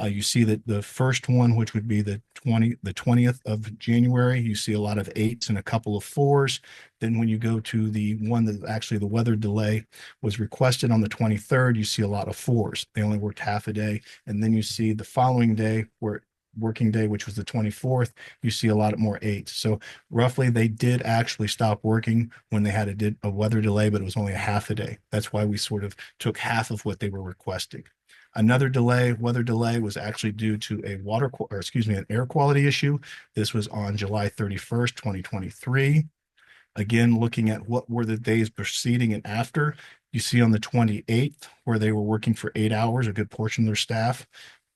You see that the first one, which would be the 20th of January, you see a lot of 8s and a couple of 4s. Then when you go to the one that actually the weather delay was requested on the 23rd, you see a lot of 4s. They only worked half a day. And then you see the following day where working day, which was the 24th, you see a lot more 8s. So roughly they did actually stop working when they had a weather delay, but it was only a half a day. That's why we sort of took half of what they were requesting. Another weather delay was actually due to an air quality issue. This was on July 31st, 2023. Again, looking at what were the days preceding and after, you see on the 28th where they were working for 8 hours, a good portion of their staff.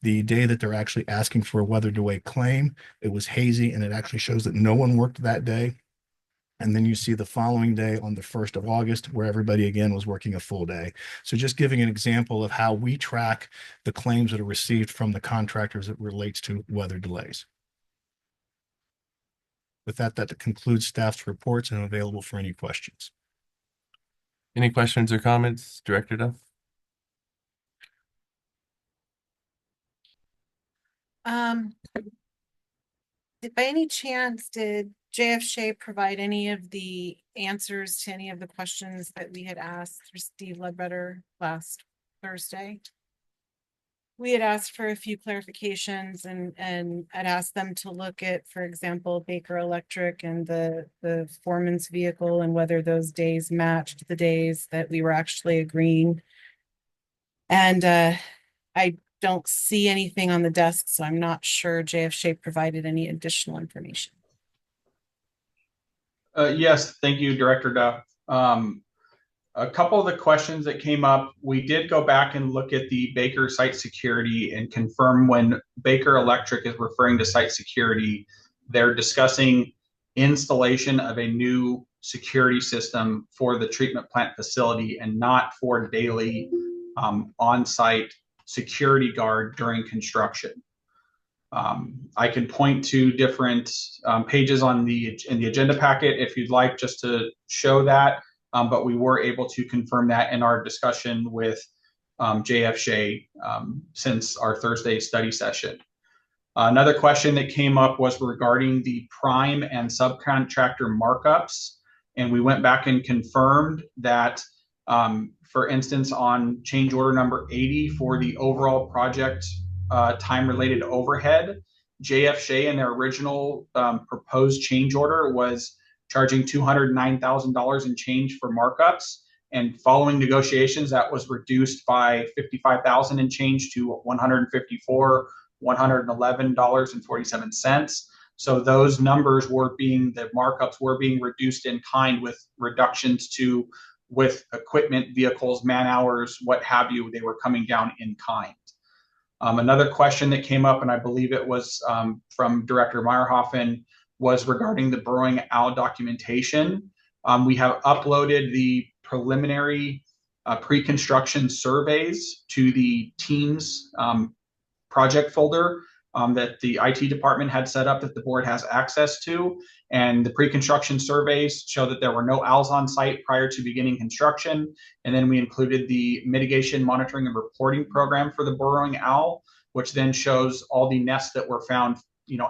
The day that they're actually asking for a weather delay claim, it was hazy, and it actually shows that no one worked that day. And then you see the following day on the 1st of August, where everybody again was working a full day. So just giving an example of how we track the claims that are received from the contractors that relates to weather delays. With that concludes staff's reports, and I'm available for any questions. Any questions or comments, Director Duff? By any chance, did JF Shea provide any of the answers to any of the questions that we had asked through Steve Ledbetter last Thursday? we had asked for a few clarifications and I'd asked them to look at, for example, Baker Electric and the foreman's vehicle and whether those days matched the days that we were actually agreeing. And I don't see anything on the desk, so I'm not sure JF Shape provided any additional information. Yes, thank you, Director Duff. A couple of the questions that came up, we did go back and look at the Baker site security and confirm when Baker Electric is referring to site security, they're discussing installation of a new security system for the treatment plant facility and not for daily on-site security guard during construction. I can point to different pages in the agenda packet if you'd like, just to show that. But we were able to confirm that in our discussion with JF Shea since our Thursday study session. Another question that came up was regarding the prime and subcontractor markups. And we went back and confirmed that, for instance, on change order number 80 for the overall project time-related overhead, JF Shea in their original proposed change order was charging $209,000 in change for markups. And following negotiations, that was reduced by $55,000 in change to $111.47. So those numbers the markups were being reduced in kind with reductions with equipment, vehicles, man hours, what have you. They were coming down in kind. Another question that came up, and I believe it was from Director Meyerhoffen, was regarding the burrowing owl documentation. We have uploaded the preliminary pre-construction surveys to the Teams project folder that the IT department had set up that the board has access to. And the pre-construction surveys show that there were no owls on site prior to beginning construction. And then we included the mitigation, monitoring, and reporting program for the burrowing owl, which then shows all the nests that were found,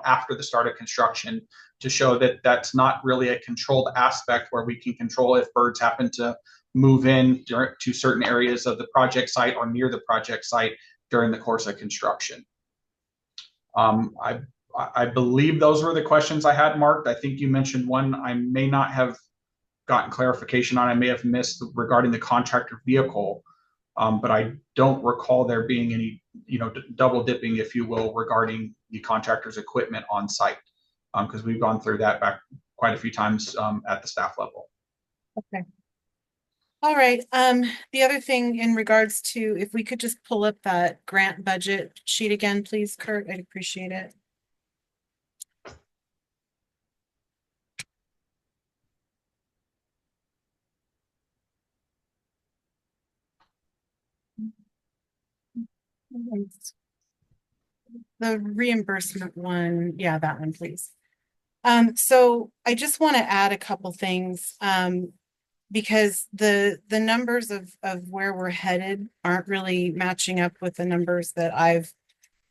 after the start of construction, to show that that's not really a controlled aspect where we can control if birds happen to move in to certain areas of the project site or near the project site during the course of construction. I believe those were the questions I had marked. I think you mentioned one I may not have gotten clarification on. I may have missed regarding the contractor vehicle, but I don't recall there being any, double dipping, if you will, regarding the contractor's equipment on site, because we've gone through that back quite a few times at the staff level. Okay. All right. The other thing in regards to, if we could just pull up that grant budget sheet again, please, Kurt, I'd appreciate it. The reimbursement one, yeah, that one, please. So I just want to add a couple things, because the numbers of where we're headed aren't really matching up with the numbers that I've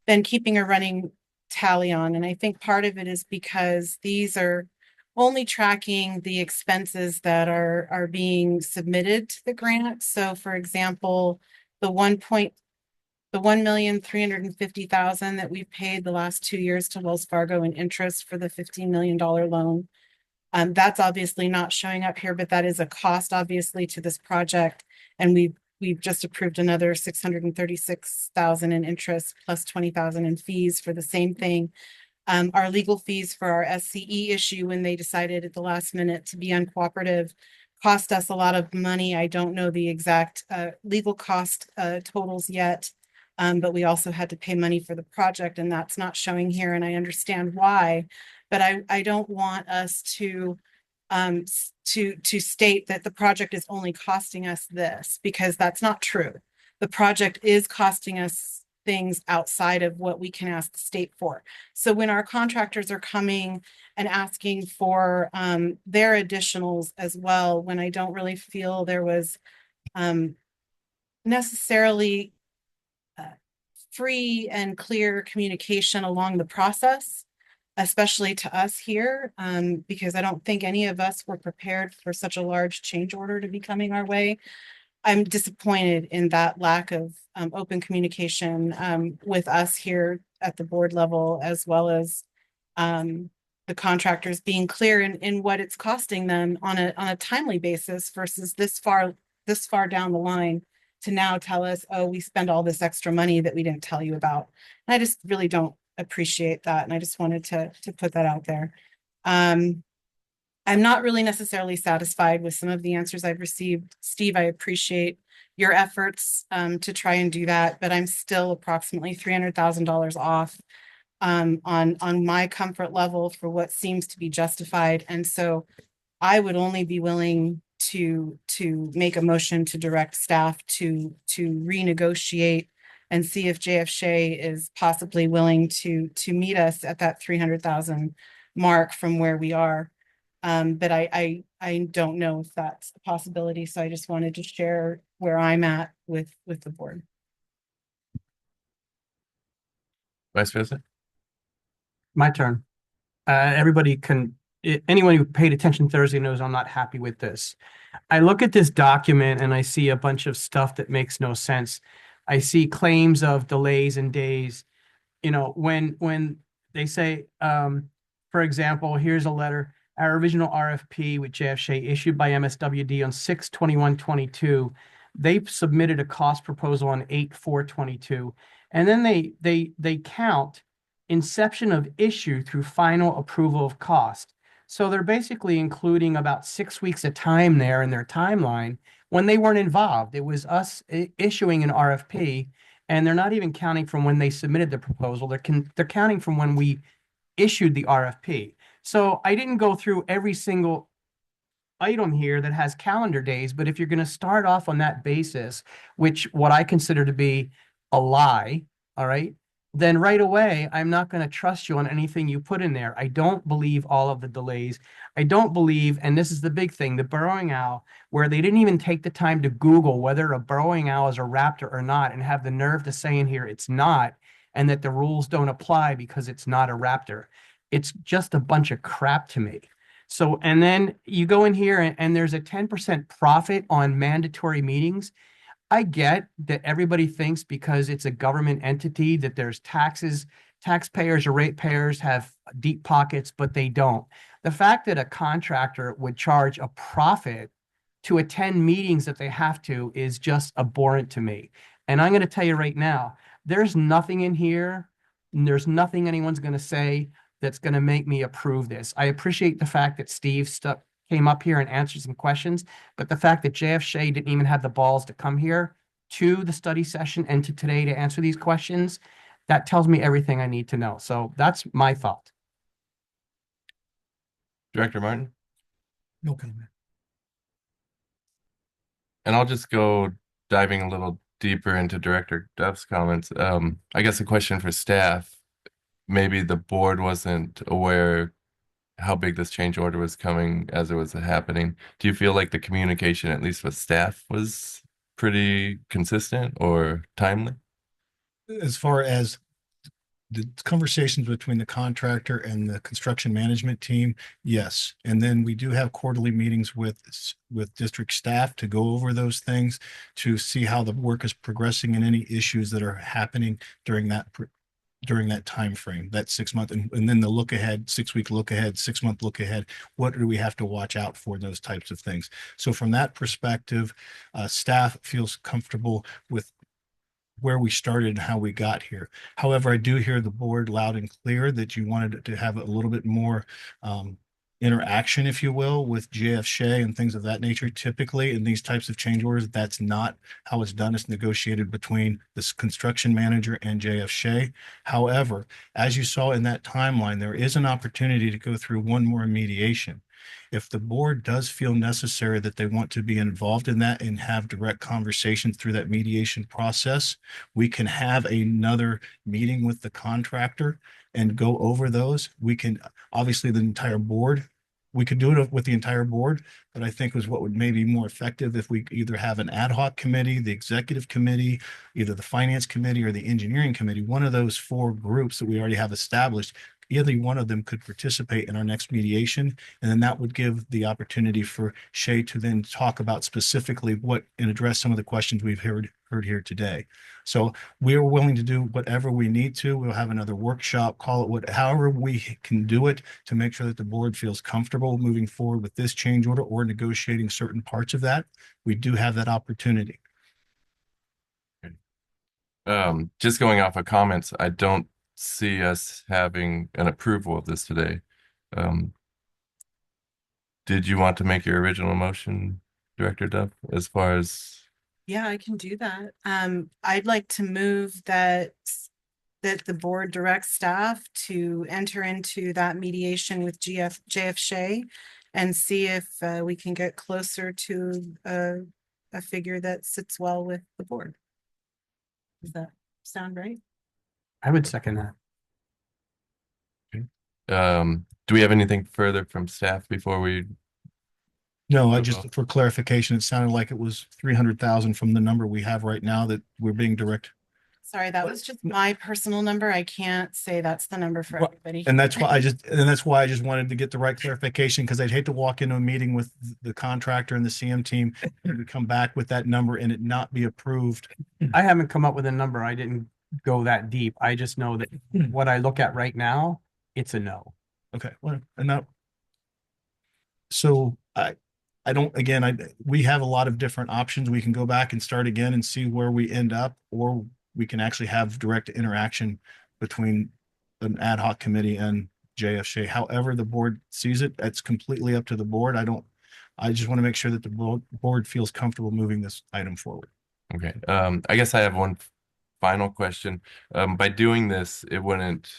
been keeping a running tally on. And I think part of it is because these are only tracking the expenses that are being submitted to the grant. So for example, the $1,350,000 that we've paid the last 2 years to Wells Fargo in interest for the $15 million loan. That's obviously not showing up here, but that is a cost obviously to this project. And we've just approved another $636,000 in interest plus $20,000 in fees for the same thing. Our legal fees for our SCE issue, when they decided at the last minute to be uncooperative, cost us a lot of money. I don't know the exact legal cost totals yet. But we also had to pay money for the project, and that's not showing here, and I understand why. But I don't want us to state that the project is only costing us this, because that's not true. The project is costing us things outside of what we can ask the state for. So when our contractors are coming and asking for their additionals as well, when I don't really feel there was necessarily free and clear communication along the process, especially to us here, because I don't think any of us were prepared for such a large change order to be coming our way. I'm disappointed in that lack of open communication with us here at the board level, as well as the contractors being clear in what it's costing them on a timely basis versus this far down the line to now tell us, oh, we spend all this extra money that we didn't tell you about. And I just really don't appreciate that. And I just wanted to put that out there. I'm not really necessarily satisfied with some of the answers I've received. Steve, I appreciate your efforts to try and do that, but I'm still approximately $300,000 off on my comfort level for what seems to be justified. And so I would only be willing to make a motion to direct staff to renegotiate and see if JF Shea is possibly willing to meet us at that 300,000 mark from where we are. But I don't know if that's a possibility. So I just wanted to share where I'm at with the board. Vice President? My turn. Everybody anyone who paid attention Thursday knows I'm not happy with this. I look at this document and I see a bunch of stuff that makes no sense. I see claims of delays and days. You know, when they say, for example, here's a letter. Our original RFP with JF Shea issued by MSWD on 6/21/22. They submitted a cost proposal on 8/4/22. And then they count inception of issue through final approval of cost. So they're basically including about 6 weeks of time there in their timeline when they weren't involved. It was us issuing an RFP, and they're not even counting from when they submitted the proposal. They're counting from when we issued the RFP. So I didn't go through every single item here that has calendar days, but if you're going to start off on that basis, which what I consider to be a lie, all right, then right away, I'm not going to trust you on anything you put in there. I don't believe all of the delays. I don't believe, and this is the big thing, the burrowing owl, where they didn't even take the time to Google whether a burrowing owl is a raptor or not and have the nerve to say in here it's not, and that the rules don't apply because it's not a raptor. It's just a bunch of crap to me. So, and then you go in here and there's a 10% profit on mandatory meetings. I get that everybody thinks because it's a government entity that there's taxes, taxpayers or ratepayers have deep pockets, but they don't. The fact that a contractor would charge a profit to attend meetings that they have to is just abhorrent to me. And I'm going to tell you right now, there's nothing in here, and there's nothing anyone's going to say that's going to make me approve this. I appreciate the fact that Steve came up here and answered some questions, but the fact that JF Shea didn't even have the balls to come here to the study session and to today to answer these questions, that tells me everything I need to know. So that's my thought. Director Martin? No comment. And I'll just go diving a little deeper into Director Duff's comments. I guess a question for staff. Maybe the board wasn't aware how big this change order was coming as it was happening. Do you feel like the communication, at least with staff, was pretty consistent or timely? As far as the conversations between the contractor and the construction management team, yes. And then we do have quarterly meetings with district staff to go over those things, to see how the work is progressing and any issues that are happening during that time frame, that 6 month, and then the look ahead, 6 week look ahead, 6 month look ahead. What do we have to watch out for? Those types of things. So from that perspective, staff feels comfortable with where we started and how we got here. However, I do hear the board loud and clear that you wanted to have a little bit more interaction, if you will, with JF Shea and things of that nature. Typically in these types of change orders, that's not how it's done. It's negotiated between this construction manager and JF Shea. However, as you saw in that timeline, there is an opportunity to go through one more mediation. If the board does feel necessary that they want to be involved in that and have direct conversations through that mediation process, we can have another meeting with the contractor and go over those. We can, obviously the entire board, we could do it with the entire board, but I think was what would maybe be more effective if we either have an ad hoc committee, the executive committee, either the finance committee or the engineering committee, one of those four groups that we already have established either one of them could participate in our next mediation. And then that would give the opportunity for Shay to then talk about specifically what and address some of the questions we've heard here today. So we're willing to do whatever we need to. We'll have another workshop, call it however we can do it to make sure that the board feels comfortable moving forward with this change order or negotiating certain parts of that. We do have that opportunity. Just going off of comments, I don't see us having an approval of this today. Did you want to make your original motion, Director Duff, as far as? Yeah, I can do that. I'd like to move that the board directs staff to enter into that mediation with JF Shea and see if we can get closer to a figure that sits well with the board. Does that sound right? I would second that. Do we have anything further from staff before we? No, I just, for clarification, it sounded like it was 300,000 from the number we have right now that we're being direct. Sorry, that was just my personal number. I can't say that's the number for everybody. And that's why I just wanted to get the right clarification, because I'd hate to walk into a meeting with the contractor and the CM team and we come back with that number and it not be approved. I haven't come up with a number. I didn't go that deep. I just know that what I look at right now, it's a no. Okay, well, and that. So I don't, again, we have a lot of different options. We can go back and start again and see where we end up, or we can actually have direct interaction between an ad hoc committee and JF Shea. However the board sees it, it's completely up to the board. I just want to make sure that the board feels comfortable moving this item forward. Okay, I guess I have one final question. By doing this, it wouldn't,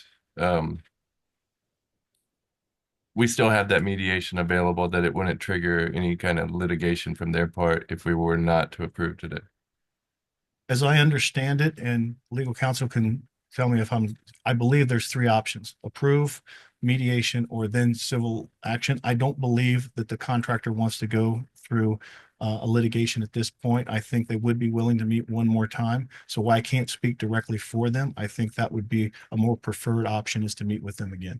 we still have that mediation available, that it wouldn't trigger any kind of litigation from their part if we were not to approve today. As I understand it, and legal counsel can tell me if I believe there's three options: approve, mediation, or then civil action. I don't believe that the contractor wants to go through a litigation at this point. I think they would be willing to meet one more time. So while I can't speak directly for them, I think that would be a more preferred option, is to meet with them again.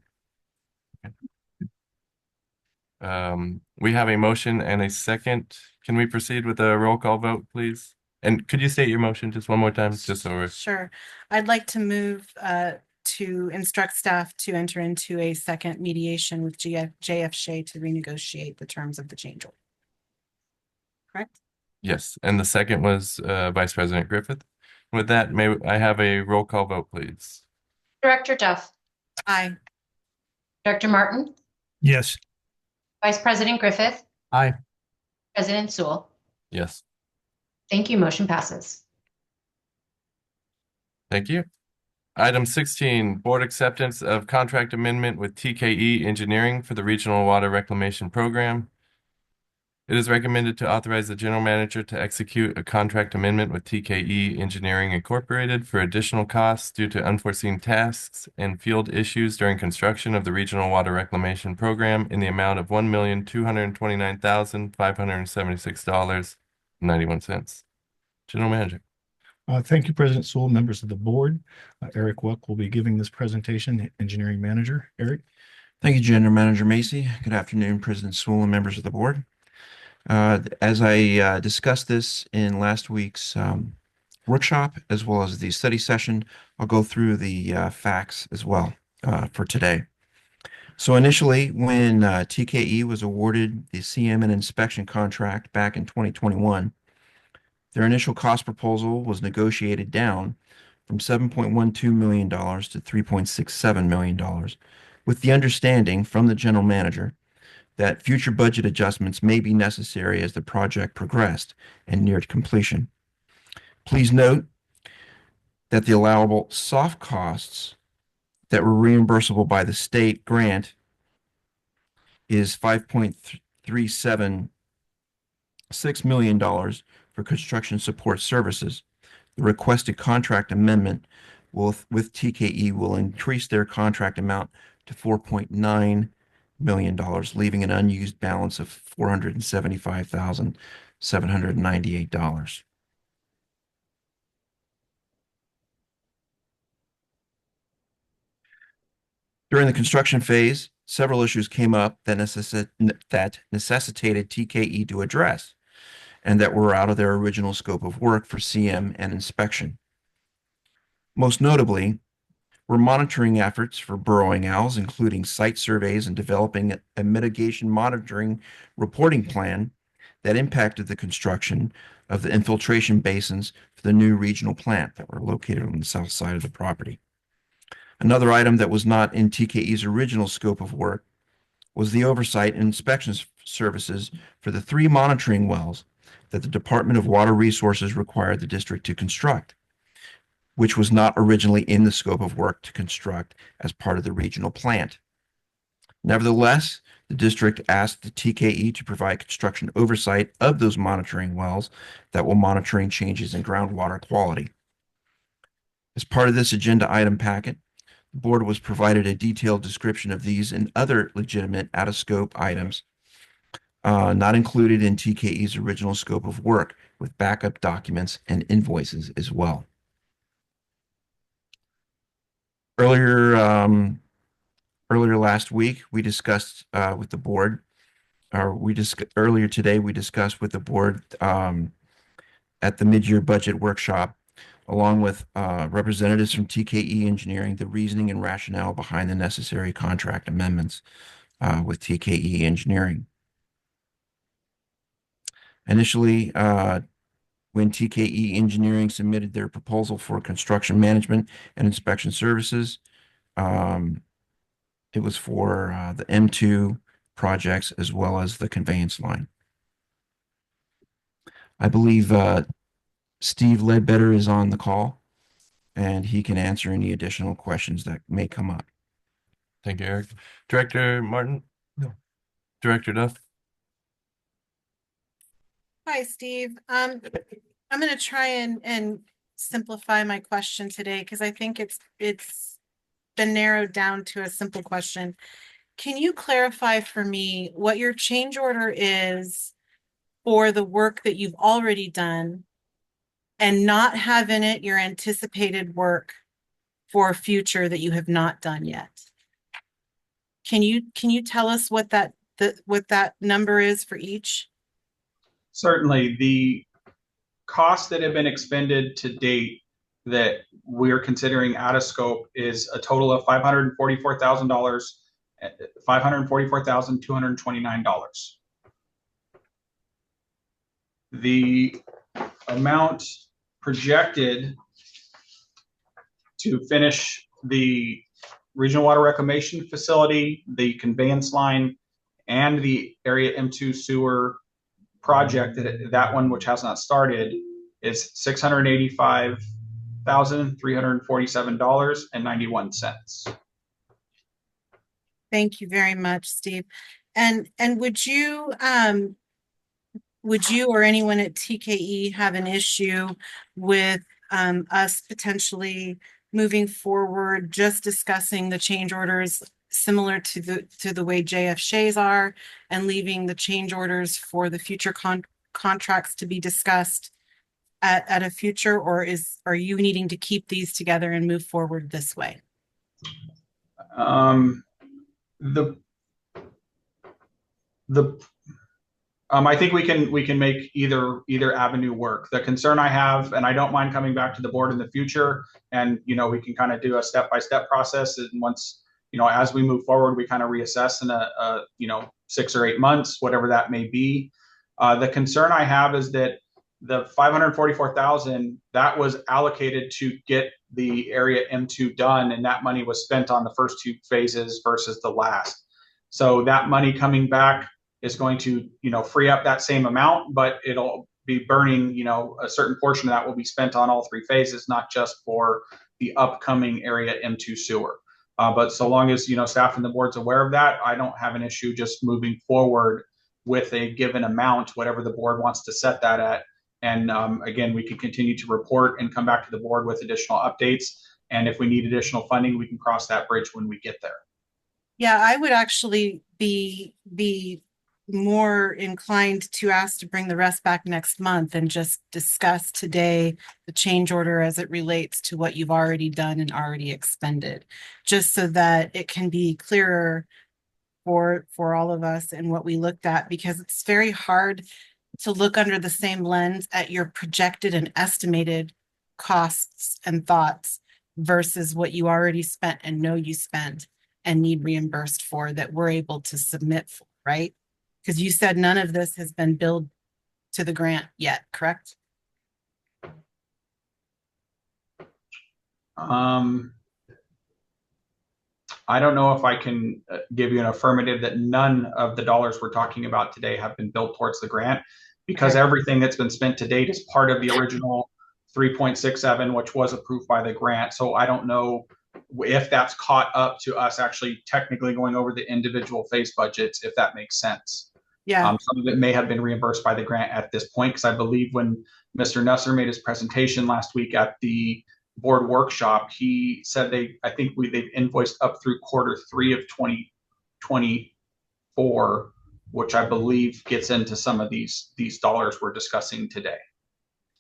We have a motion and a second. Can we proceed with a roll call vote, please? And could you state your motion just one more time, just so we're... Sure. I'd like to move to instruct staff to enter into a second mediation with JF Shea to renegotiate the terms of the change order. Correct? Yes, and the second was Vice President Griffith. With that, may I have a roll call vote, please? Director Duff, Aye. Director Martin, Yes. Vice President Griffith, Aye. President Sewell. Yes. Thank you. Motion passes. Thank you. Item 16, Board Acceptance of Contract Amendment with TKE Engineering for the Regional Water Reclamation Program. It is recommended to authorize the General Manager to execute a contract amendment with TKE Engineering Incorporated for additional costs due to unforeseen tasks and field issues during construction of the Regional Water Reclamation Program in the amount of $1,229,576.91. General Manager. Thank you, President Sewell, members of the board. Eric Wuck will be giving this presentation, Engineering Manager. Eric. Thank you, General Manager Macy. Good afternoon, President Sewell and members of the board. As I discussed this in last week's workshop, as well as the study session, I'll go through the facts as well for today. So initially, when TKE was awarded the CM and inspection contract back in 2021, their initial cost proposal was negotiated down from $7.12 million to $3.67 million, with the understanding from the general manager that future budget adjustments may be necessary as the project progressed and neared completion. Please note that the allowable soft costs that were reimbursable by the state grant is $5.376 million for construction support services. The requested contract amendment with TKE will increase their contract amount to $4.9 million, leaving an unused balance of $475,798. During the construction phase, several issues came up that necessitated TKE to address and that were out of their original scope of work for CM and inspection. Most notably, were monitoring efforts for burrowing owls, including site surveys and developing a mitigation monitoring reporting plan that impacted the construction of the infiltration basins for the new regional plant that were located on the south side of the property. Another item that was not in TKE's original scope of work was the oversight and inspection services for the 3 monitoring wells that the Department of Water Resources required the district to construct, which was not originally in the scope of work to construct as part of the regional plant. Nevertheless, the district asked the TKE to provide construction oversight of those monitoring wells that will monitoring changes in groundwater quality. As part of this agenda item packet, the board was provided a detailed description of these and other legitimate out-of-scope items not included in TKE's original scope of work, with backup documents and invoices as well. Earlier last week, we discussed with the board, earlier today, we discussed with the board at the mid-year budget workshop, along with representatives from TKE Engineering, the reasoning and rationale behind the necessary contract amendments with TKE Engineering. Initially, when TKE Engineering submitted their proposal for construction management and inspection services, it was for the M2 projects as well as the conveyance line. I believe Steve Ledbetter is on the call, and he can answer any additional questions that may come up. Thank you, Eric. Director Martin? No. Director Duff? Hi, Steve. I'm going to try and simplify my question today because I think it's been narrowed down to a simple question. Can you clarify for me what your change order is for the work that you've already done and not have in it your anticipated work for future that you have not done yet? Can you tell us what that number is for each? Certainly, the costs that have been expended to date that we're considering out of scope is a total of $544,000, $544,229. The amount projected to finish the regional water reclamation facility, the conveyance line, and the area M2 sewer project, that one which has not started, is $685,347.91. Thank you very much, Steve. And would you or anyone at TKE have an issue with us potentially moving forward, just discussing the change orders similar to the way JF Shays are, and leaving the change orders for the future contracts to be discussed at a future, or are you needing to keep these together and move forward this way? I think we can make either avenue work. The concern I have, and I don't mind coming back to the board in the future, and we can kind of do a step-by-step process, and once as we move forward, we kind of reassess in a 6 or 8 months, whatever that may be. The concern I have is that the $544,000 that was allocated to get the area M2 done, and that money was spent on the first 2 phases versus the last. So that money coming back is going to free up that same amount, but it'll be burning a certain portion of that will be spent on all 3 phases, not just for the upcoming area M2 sewer. But so long as staff and the board's aware of that, I don't have an issue just moving forward with a given amount, whatever the board wants to set that at. And again, we can continue to report and come back to the board with additional updates. And if we need additional funding, we can cross that bridge when we get there. Yeah, I would actually be more inclined to ask to bring the rest back next month and just discuss today the change order as it relates to what you've already done and already expended, just so that it can be clearer for all of us and what we looked at, because it's very hard to look under the same lens at your projected and estimated costs and thoughts versus what you already spent and know you spent and need reimbursed for that we're able to submit for, right? Because you said none of this has been billed to the grant yet, correct? I don't know if I can give you an affirmative that none of the dollars we're talking about today have been built towards the grant, because Okay. everything that's been spent to date is part of the original 3.67, which was approved by the grant. So I don't know if that's caught up to us actually technically going over the individual phase budgets, if that makes sense. Yeah. Some of it may have been reimbursed by the grant at this point, because I believe when Mr. Nusser made his presentation last week at the board workshop, he said they've invoiced up through Q3 of 2024, which I believe gets into some of these dollars we're discussing today.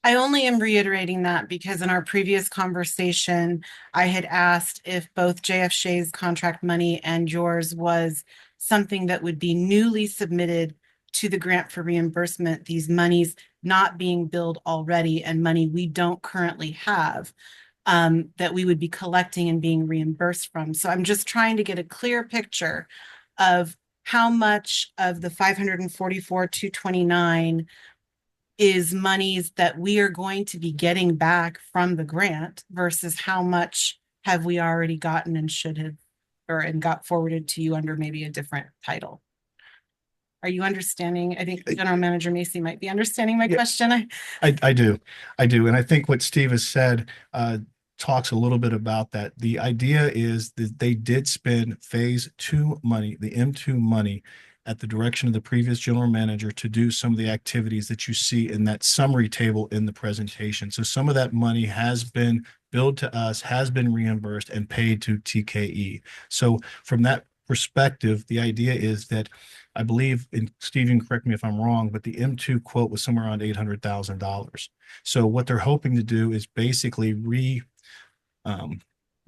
I only am reiterating that because in our previous conversation, I had asked if both JF Shea's contract money and yours was something that would be newly submitted to the grant for reimbursement, these monies not being billed already and money we don't currently have, that we would be collecting and being reimbursed from. So I'm just trying to get a clear picture of how much of the 544,229 is monies that we are going to be getting back from the grant versus how much have we already gotten and should have, and got forwarded to you under maybe a different title. Are you understanding? I think General Manager Macy might be understanding my Yeah. question. I do. And I think what Steve has said talks a little bit about that. The idea is that they did spend phase 2 money, the M2 money, at the direction of the previous general manager to do some of the activities that you see in that summary table in the presentation. So some of that money has been billed to us, has been reimbursed and paid to TKE. So from that perspective, the idea is that I believe, and Steve, you can correct me if I'm wrong, but the M2 quote was somewhere around $800,000. So what they're hoping to do is basically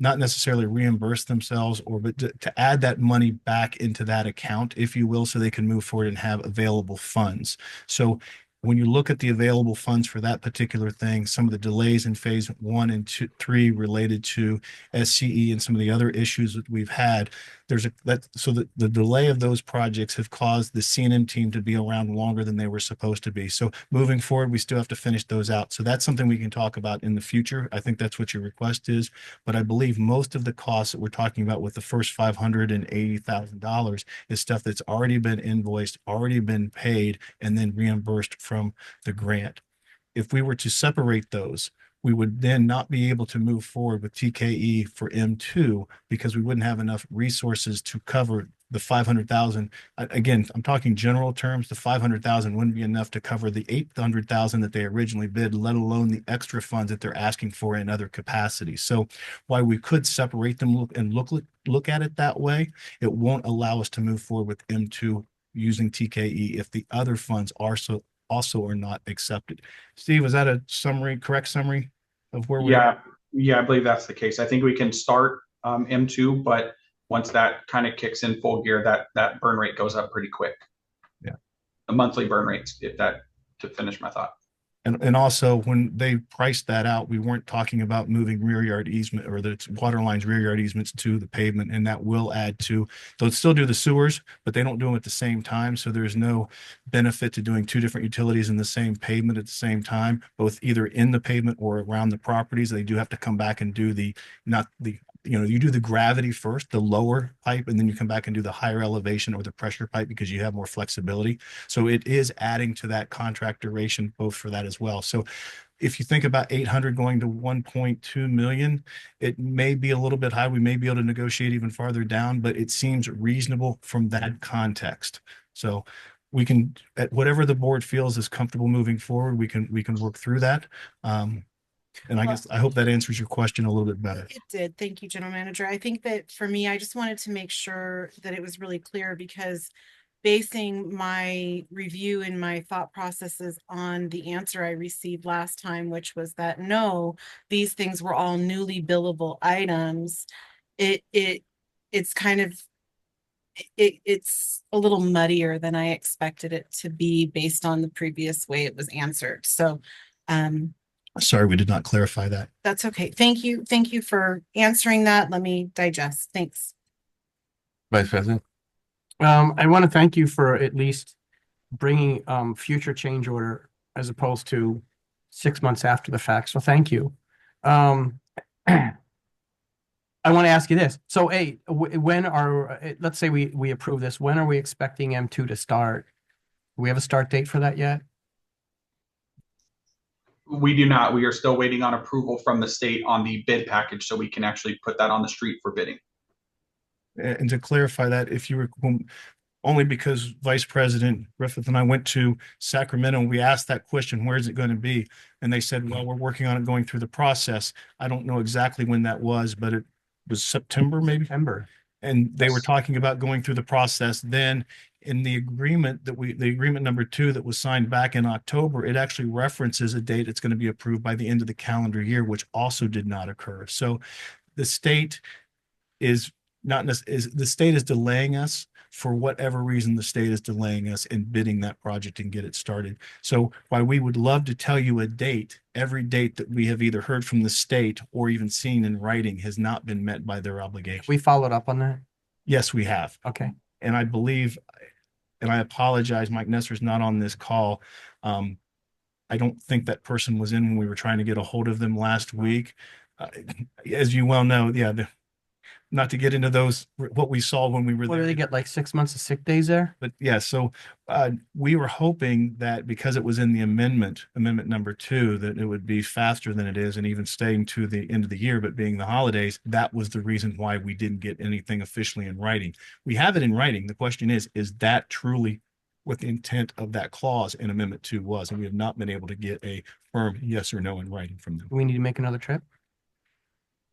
not necessarily reimburse themselves, but to add that money back into that account, if you will, so they can move forward and have available funds. So when you look at the available funds for that particular thing, some of the delays in phase 1 and 2, 3 related to SCE and some of the other issues that we've had, the delay of those projects have caused the C&M team to be around longer than they were supposed to be. So moving forward, we still have to finish those out. So that's something we can talk about in the future. I think that's what your request is. But I believe most of the costs that we're talking about with the first $580,000 is stuff that's already been invoiced, already been paid, and then reimbursed from the grant. If we were to separate those, we would then not be able to move forward with TKE for M2 because we wouldn't have enough resources to cover the 500,000. Again, I'm talking general terms. The 500,000 wouldn't be enough to cover the 800,000 that they originally bid, let alone the extra funds that they're asking for in other capacities. So while we could separate them and look at it that way, it won't allow us to move forward with M2 using TKE if the other funds also are not accepted. Steve, is that a correct summary of where we're at? Yeah, I believe that's the case. I think we can start M2, but once that kind of kicks in full gear, that burn rate goes up pretty quick. Yeah. The monthly burn rates, to finish my thought. And also when they priced that out, we weren't talking about moving rear yard easement or the water lines, rear yard easements to the pavement. And that will add to, they'll still do the sewers, but they don't do them at the same time. So there's no benefit to doing 2 different utilities in the same pavement at the same time, both either in the pavement or around the properties. They do have to come back and do you do the gravity first, the lower pipe, and then you come back and do the higher elevation or the pressure pipe because you have more flexibility. So it is adding to that contract duration, both for that as well. So if you think about 800 going to 1.2 million, it may be a little bit high. We may be able to negotiate even farther down, but it seems reasonable from that context. So we can, at whatever the board feels is comfortable moving forward, we can work through that. And I hope that answers your question a little bit better. It did. Thank you, General Manager. I think that for me, I just wanted to make sure that it was really clear because basing my review and my thought processes on the answer I received last time, which was that no, these things were all newly billable items. It's kind of it's a little muddier than I expected it to be based on the previous way it was answered. So Sorry, we did not clarify that. that's okay. Thank you. Thank you for answering that. Let me digest. Thanks. Vice President. I want to thank you for at least bringing future change order as opposed to 6 months after the fact. So thank you. I want to ask you this. So, when let's say we approve this, when are we expecting M2 to start? Do we have a start date for that yet? We do not. We are still waiting on approval from the state on the bid package so we can actually put that on the street for bidding. And to clarify that, if you were only because Vice President Griffith and I went to Sacramento and we asked that question, where is it going to be? And they said, well, we're working on it, going through the process. I don't know exactly when that was, but it was September, maybe. September. And they were talking about going through the process. Then in the agreement the agreement number 2 that was signed back in October, it actually references a date it's going to be approved by the end of the calendar year, which also did not occur. So the state is the state is delaying us for whatever reason. The state is delaying us in bidding that project and get it started. So while we would love to tell you a date, every date that we have either heard from the state or even seen in writing has not been met by their obligation. We followed up on that? Yes, we have. Okay. And I believe, and I apologize, Mike Nesser's not on this call. I don't think that person was in when we were trying to get a hold of them last week. As you well know, not to get into those, what we saw when we were What there. do they get, like 6 months of sick days there? But yeah, so we were hoping that because it was in the amendment number 2, that it would be faster than it is, and even staying to the end of the year, but being the holidays, that was the reason why we didn't get anything officially in writing. We have it in writing. The question is that truly what the intent of that clause in Amendment 2 was? And we have not been able to get a firm yes or no in writing from them. Do we need to make another trip?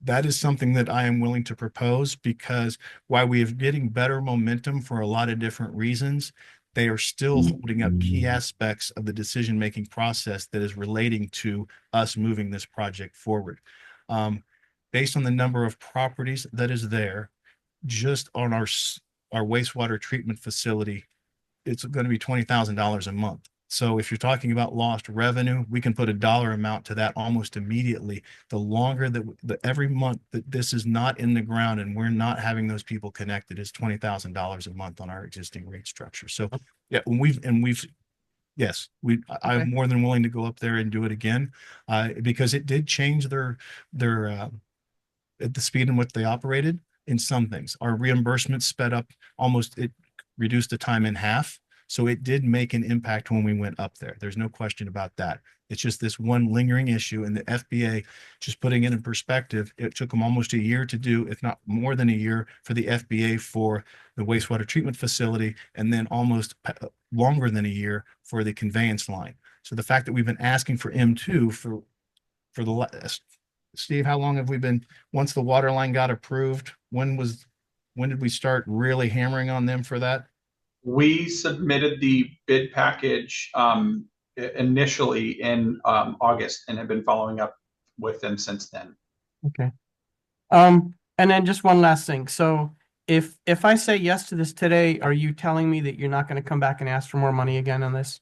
That is something that I am willing to propose, because while we are getting better momentum for a lot of different reasons, they are still holding up key aspects of the decision-making process that is relating to us moving this project forward. Based on the number of properties that is there, just on our wastewater treatment facility, it's going to be $20,000 a month. So if you're talking about lost revenue, we can put a dollar amount to that almost immediately. The longer that every month that this is not in the ground and we're not having those people connected, is $20,000 a month on our existing rate structure. So yeah, yes, I'm more than willing to go up there and do it again, because it did change their at the speed in which they operated in some things. Our reimbursement sped up it reduced the time in half. So it did make an impact when we went up there. There's no question about that. It's just this one lingering issue, and the FBA, just putting it in perspective, it took them almost a year to do, if not more than a year, for the FBA for the wastewater treatment facility, and then almost longer than a year for the conveyance line. So the fact that we've been asking for M2 for the last, Steve, how long have we been, once the water line got approved, when did we start really hammering on them for that? We submitted the bid package initially in August and have been following up with them since then. Okay. And then just one last thing. So if I say yes to this today, are you telling me that you're not going to come back and ask for more money again on this?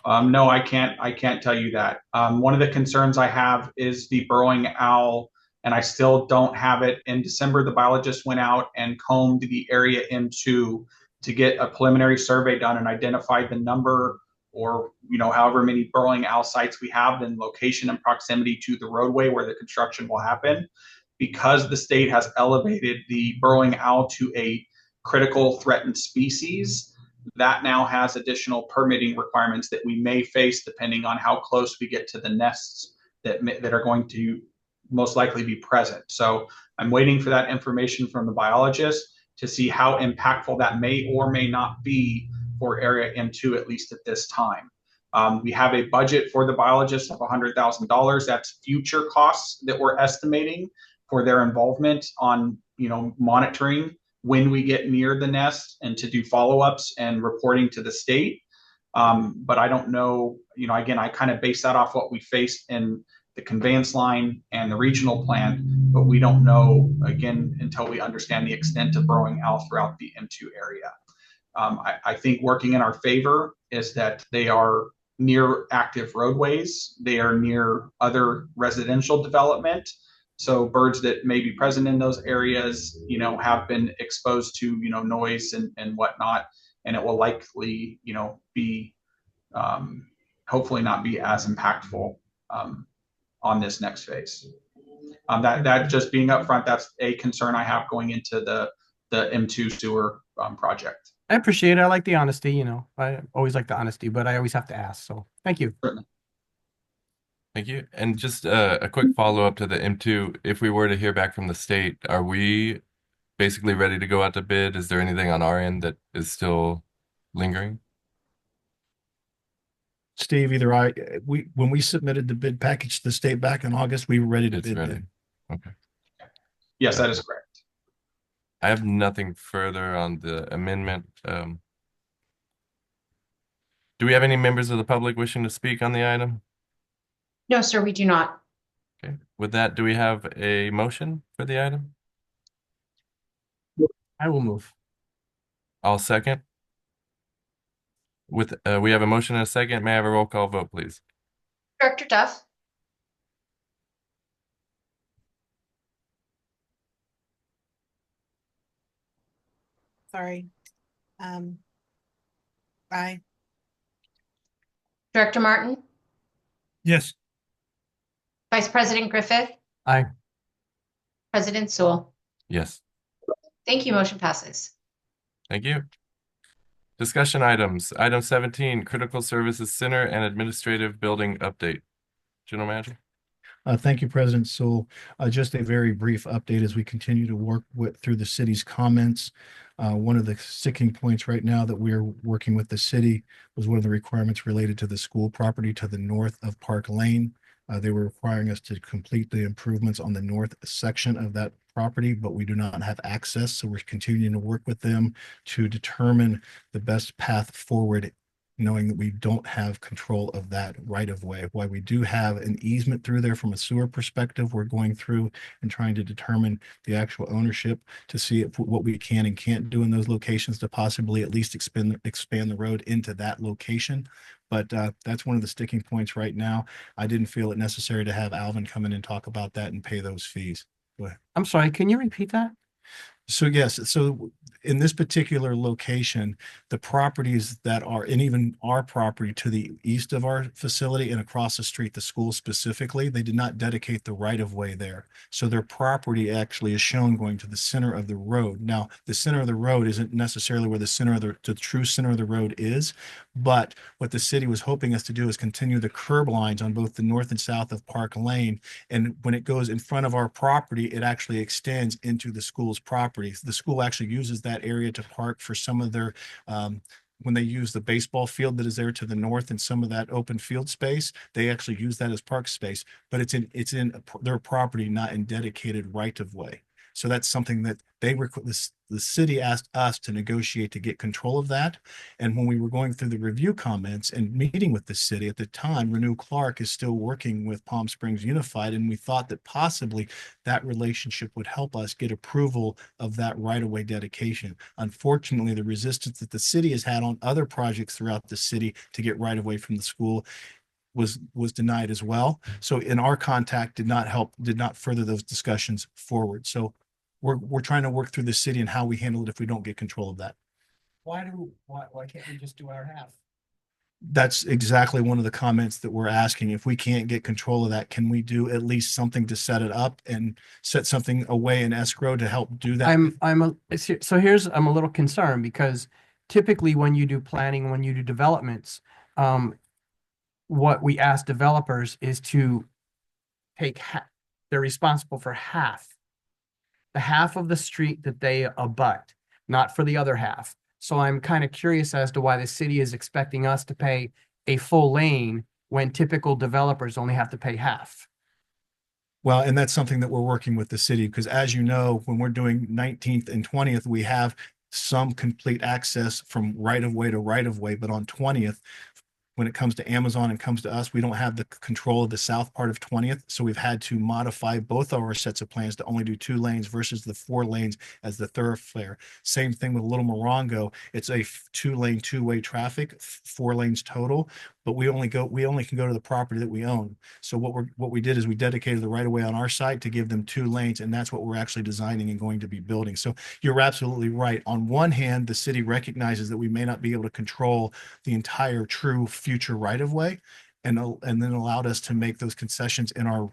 No, I can't tell you that. One of the concerns I have is the burrowing owl, and I still don't have it. In December, the biologist went out and combed the area M2 to get a preliminary survey done and identified the number, or however many burrowing owl sites we have, in location and proximity to the roadway where the construction will happen. Because the state has elevated the burrowing owl to a critical threatened species, that now has additional permitting requirements that we may face depending on how close we get to the nests that are going to most likely be present. So I'm waiting for that information from the biologist to see how impactful that may or may not be for area M2, at least at this time. We have a budget for the biologist of $100,000. That's future costs that we're estimating for their involvement on monitoring when we get near the nest and to do follow-ups and reporting to the state. But I don't know, again, I kind of base that off what we faced in the conveyance line and the regional plan, but we don't know, again, until we understand the extent of burrowing owl throughout the M2 area. I think working in our favor is that they are near active roadways. They are near other residential development. So birds that may be present in those areas, have been exposed to, noise and whatnot, and it will likely, be hopefully not be as impactful on this next phase. That just being upfront, that's a concern I have going into the M2 sewer project. I appreciate it. I like the honesty, I always like the honesty, but I always have to ask. So thank you. Certainly. Thank you. And just a quick follow-up to the M2. If we were to hear back from the state, are we basically ready to go out to bid? Is there anything on our end that is still lingering? Steve, when we submitted the bid package to the state back in August, we were ready to It's bid ready. then. Okay. Yes, that is correct. I have nothing further on the amendment. Do we have any members of the public wishing to speak on the item? No, sir, we do not. Okay. With that, do we have a motion for the item? I will move. I'll second. We have a motion and a second. May I have a roll call vote, please? Director Duff, Sorry. Aye. Director Martin, Yes. Vice President Griffith, Aye. President Sewell. Yes. Thank you. Motion passes. Thank you. Discussion items. Item 17, Critical Services Center and Administrative Building Update. General Manager? Thank you, President Sewell. Just a very brief update as we continue to work through the city's comments. One of the sticking points right now that we're working with the city was one of the requirements related to the school property to the north of Park Lane. They were requiring us to complete the improvements on the north section of that property, but we do not have access. So we're continuing to work with them to determine the best path forward, knowing that we don't have control of that right of way. While we do have an easement through there from a sewer perspective, we're going through and trying to determine the actual ownership to see what we can and can't do in those locations to possibly at least expand the road into that location. But that's one of the sticking points right now. I didn't feel it necessary to have Alvin come in and talk about that and pay those fees. Go ahead. I'm sorry, can you repeat that? So yes, so in this particular location, the properties that are, and even our property to the east of our facility and across the street, the school specifically, they did not dedicate the right of way there. So their property actually is shown going to the center of the road. Now, the center of the road isn't necessarily where the true center of the road is, but what the city was hoping us to do is continue the curb lines on both the north and south of Park Lane. And when it goes in front of our property, it actually extends into the school's property. The school actually uses that area to park for some of their, when they use the baseball field that is there to the north and some of that open field space, they actually use that as park space, but it's in their property, not in dedicated right of way. So that's something that the city asked us to negotiate to get control of that. And when we were going through the review comments and meeting with the city at the time, Renew Clark is still working with Palm Springs Unified. And we thought that possibly that relationship would help us get approval of that right-of-way dedication. Unfortunately, the resistance that the city has had on other projects throughout the city to get right-of-way from the school was denied as well. So in our contact did not further those discussions forward. So we're trying to work through the city and how we handle it if we don't get control of that. Why can't we just do our half? That's exactly one of the comments that we're asking. If we can't get control of that, can we do at least something to set it up and set something away in escrow to help do that? I'm a little concerned because typically when you do planning, when you do developments, what we ask developers is to take they're responsible for the half of the street that they abut, not for the other half. So I'm kind of curious as to why the city is expecting us to pay a full lane when typical developers only have to pay half. Well, and that's something that we're working with the city, because as you know, when we're doing 19th and 20th, we have some complete access from right of way to right of way, but on 20th, when it comes to Amazon and comes to us, we don't have the control of the south part of 20th. So we've had to modify both of our sets of plans to only do 2 lanes versus the 4 lanes as the thoroughfare. Same thing with Little Morongo. It's a 2-lane, 2-way traffic, 4 lanes total, but we only can go to the property that we own. So what we did is we dedicated the right of way on our site to give them 2 lanes, and that's what we're actually designing and going to be building. So you're absolutely right. On one hand, the city recognizes that we may not be able to control the entire true future right of way, and then allowed us to make those concessions in our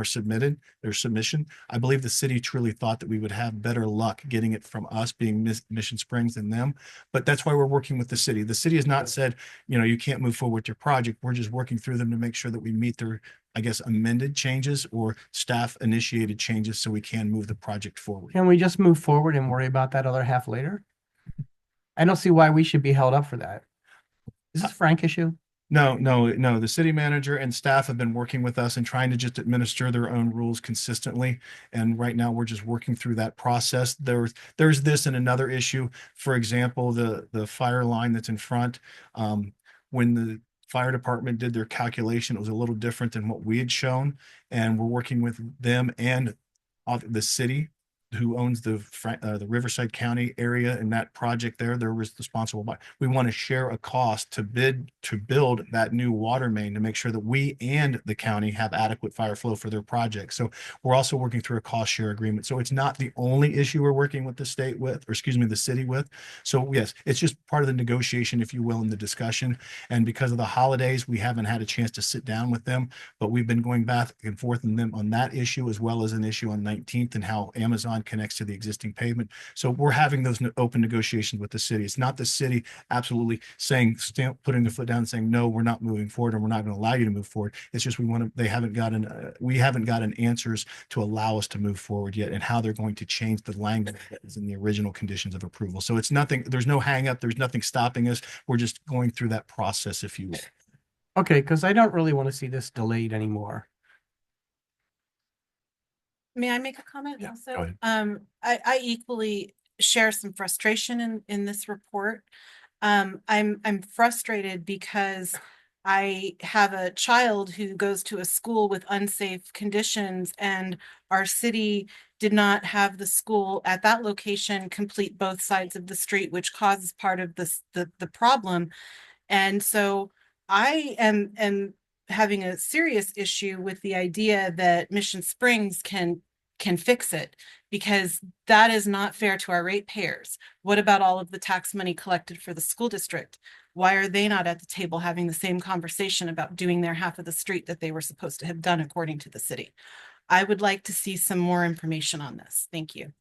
submission. I believe the city truly thought that we would have better luck getting it from us being Mission Springs than them, but that's why we're working with the city. The city has not said, you can't move forward with your project. We're just working through them to make sure that we meet their, I guess, amended changes or staff initiated changes so we can move the project forward. Can we just move forward and worry about that other half later? I don't see why we should be held up for that. Is this a Frank issue? No. The city manager and staff have been working with us and trying to just administer their own rules consistently. And right now we're just working through that process. There's this and another issue. For example, the fire line that's in front, when the fire department did their calculation, it was a little different than what we had shown. And we're working with them and the city who owns the Riverside County area and that project there, they're responsible by. We want to share a cost to build that new water main to make sure that we and the county have adequate fire flow for their project. So we're also working through a cost share agreement. So it's not the only issue we're working with the state with, or excuse me, the city with. So yes, it's just part of the negotiation, if you will, in the discussion. And because of the holidays, we haven't had a chance to sit down with them, but we've been going back and forth in them on that issue, as well as an issue on 19th and how Amazon connects to the existing pavement. So we're having those open negotiations with the city. It's not the city absolutely putting the foot down and saying, no, we're not moving forward and we're not going to allow you to move forward. It's just we haven't gotten answers to allow us to move forward yet, and how they're going to change the language that is in the original conditions of approval. So it's nothing, there's no hang up, there's nothing stopping us. We're just going through that process, if you will. Okay, because I don't really want to see this delayed anymore. May I make a comment Yeah, also? go ahead. I equally share some frustration in this report. I'm frustrated because I have a child who goes to a school with unsafe conditions, and our city did not have the school at that location complete both sides of the street, which causes part of the problem. And so I am having a serious issue with the idea that Mission Springs can fix it, because that is not fair to our ratepayers. What about all of the tax money collected for the school district? Why are they not at the table having the same conversation about doing their half of the street that they were supposed to have done according to the city? I would like to see some more information on this. Thank you.